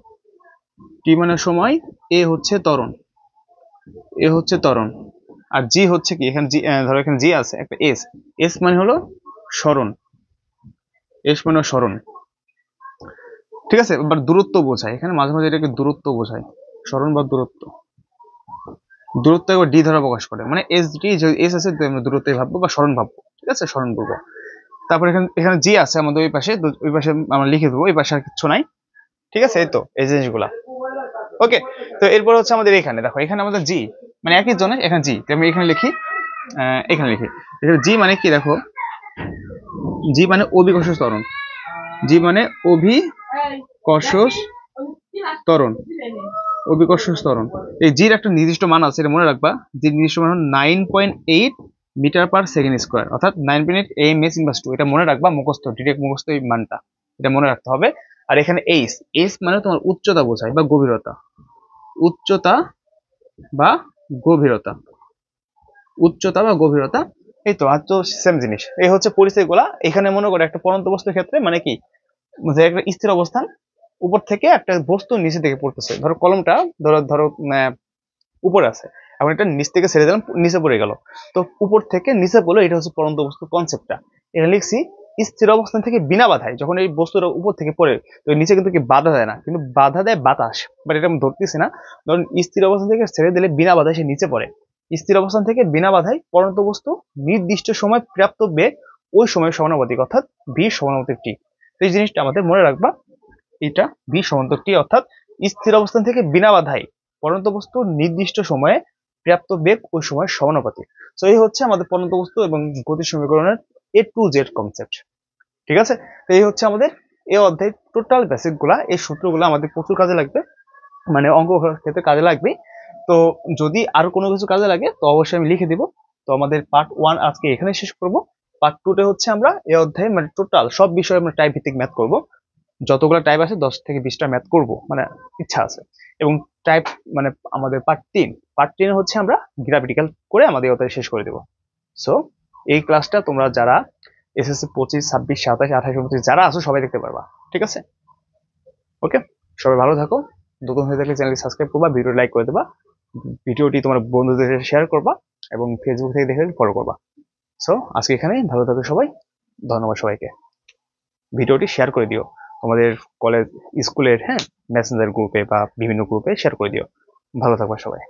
টি মানে সময়। এ হচ্ছে ত্বরণ, এ হচ্ছে ত্বরণ। আর জি হচ্ছে কি, এখানে জি, ধরো এখানে জি আছে একটা এস, এস মানে হলো সরণ, এস মানে সরণ। ঠিক আছে। এবার দূরত্ব বোঝায়, এখানে মাঝে মাঝে এটাকে দূরত্ব বোঝায়, সরণ বা দূরত্ব। দূরত্ব একবার ডি দ্বারা প্রকাশ করে, মানে এস ডি, এস আছে আমরা দূরত্ব ভাববো বা সরণ ভাববো। ঠিক আছে, সরণ বলবো। তারপর এখানে এখানে জি আছে আমাদের ওই পাশে, ওই পাশে আমরা লিখে দেবো, ওই পাশে আর কিছু নাই। ঠিক আছে, এই তো এই জিনিসগুলা। ওকে। তো এরপর হচ্ছে আমাদের এখানে দেখো, এখানে আমাদের জি মানে একই জনের, এখানে জি আমি এখানে লিখি, এখানে লিখি। জি মানে কি দেখো, জি মানে অভিকর্ষ ত্বরণ, জি মানে অভিকর্ষ ত্বরণ, অভিকর্ষ ত্বরণ। এই জির একটা নির্দিষ্ট মান আছে, এটা মনে রাখবা। যে নির্দিষ্ট মান 9.8 মিটার পার সেকেন্ড স্কোয়ার, অর্থাৎ 9.8 AMS ইনভার্স 2। এটা মনে রাখবা, মুখস্থ, ডিরেক্ট মুখস্থ এই মানটা, এটা মনে রাখতে হবে। আর এখানে এইচ, এইচ মানে তোমার উচ্চতা বোঝায় বা গভীরতা, উচ্চতা বা গভীরতা, উচ্চতা বা গভীরতা। এই তো আর তো সেম জিনিস। এই হচ্ছে পরিচয়গুলা। এখানে মনে করো একটা পরন্ত বস্তুর ক্ষেত্রে মানে কি, যে একটা স্থির অবস্থান, উপর থেকে একটা বস্তু নিচে থেকে পড়তেছে। ধরো কলমটা ধরো ধরো উপরে আছে, এখন এটা নিচ থেকে ছেড়ে দিলাম, নিচে পড়ে গেল। তো উপর থেকে নিচে পড়লো, এটা হচ্ছে পরন্ত বস্তুর কনসেপ্টটা। এটা লিখছি স্থির অবস্থান থেকে বিনা বাধায় যখন এই বস্তুটা উপর থেকে পড়ে, তো নিচে কিন্তু কি বাধা দেয় না, কিন্তু বাধা দেয় বাতাস। বাট এটা আমি ধরতেছি না। ধরুন স্থির অবস্থান থেকে ছেড়ে দিলে বিনা বাধায় সে নিচে পড়ে। স্থির অবস্থান থেকে বিনা বাধায় পরন্ত বস্তু নির্দিষ্ট সময় প্রাপ্ত বেগ ওই সময়ের সমানুপাতিক, অর্থাৎ ভি সমানুপাতিক টি। এই জিনিসটা আমাদের মনে রাখবা। এটা ভি সমান্তর টি, অর্থাৎ স্থির অবস্থান থেকে বিনা বাধায় পরন্ত বস্তু নির্দিষ্ট সময়ে প্রাপ্ত বেগ ওই সময়ের সমানুপাতিক। তো এই হচ্ছে আমাদের পরন্ত বস্তু এবং গতি সমীকরণের এ টু জেড কনসেপ্ট। ঠিক আছে। তো এই হচ্ছে আমাদের এই অধ্যায় টোটাল বেসিক গুলা। এই সূত্রগুলো আমাদের প্রচুর কাজে লাগবে, মানে অঙ্ক ক্ষেত্রে কাজে লাগবে। তো যদি আরো কোনো কিছু কাজে লাগে তো অবশ্যই আমি লিখে দিব। তো আমাদের পার্ট 1 আজকে এখানে শেষ করব। পার্ট 2 তে হচ্ছে আমরা এই অধ্যায়ে মানে টোটাল সব বিষয়ে আমরা টাইপ ভিত্তিক ম্যাথ করব। যতগুলো টাইপ আছে 10 থেকে 20টা ম্যাথ করব, মানে ইচ্ছা আছে। এবং টাইপ মানে আমাদের পার্ট 3 হচ্ছে আমরা গ্রাফিক্যাল করে আমাদের অধ্যায় শেষ করে দেব। সো এই ক্লাসটা তোমরা যারা এসএসসি 25, 26, 27, 28, 29 যারা আছো সবাই দেখতে পারবা। ঠিক আছে। ওকে, সবাই ভালো থাকো। নতুন হয়ে থাকলে চ্যানেলটি সাবস্ক্রাইব করবা, ভিডিও লাইক করে দেবা, ভিডিওটি তোমার বন্ধুদের সাথে শেয়ার করবা এবং ফেসবুক থেকে দেখে ফলো করবা। সো আজকে এখানেই, ভালো থাকো সবাই। ধন্যবাদ সবাইকে। ভিডিওটি শেয়ার করে দিও তোমাদের কলেজ, স্কুলের, হ্যাঁ মেসেঞ্জার গ্রুপে বা বিভিন্ন গ্রুপে শেয়ার করে দিও। ভালো থাকবা সবাই।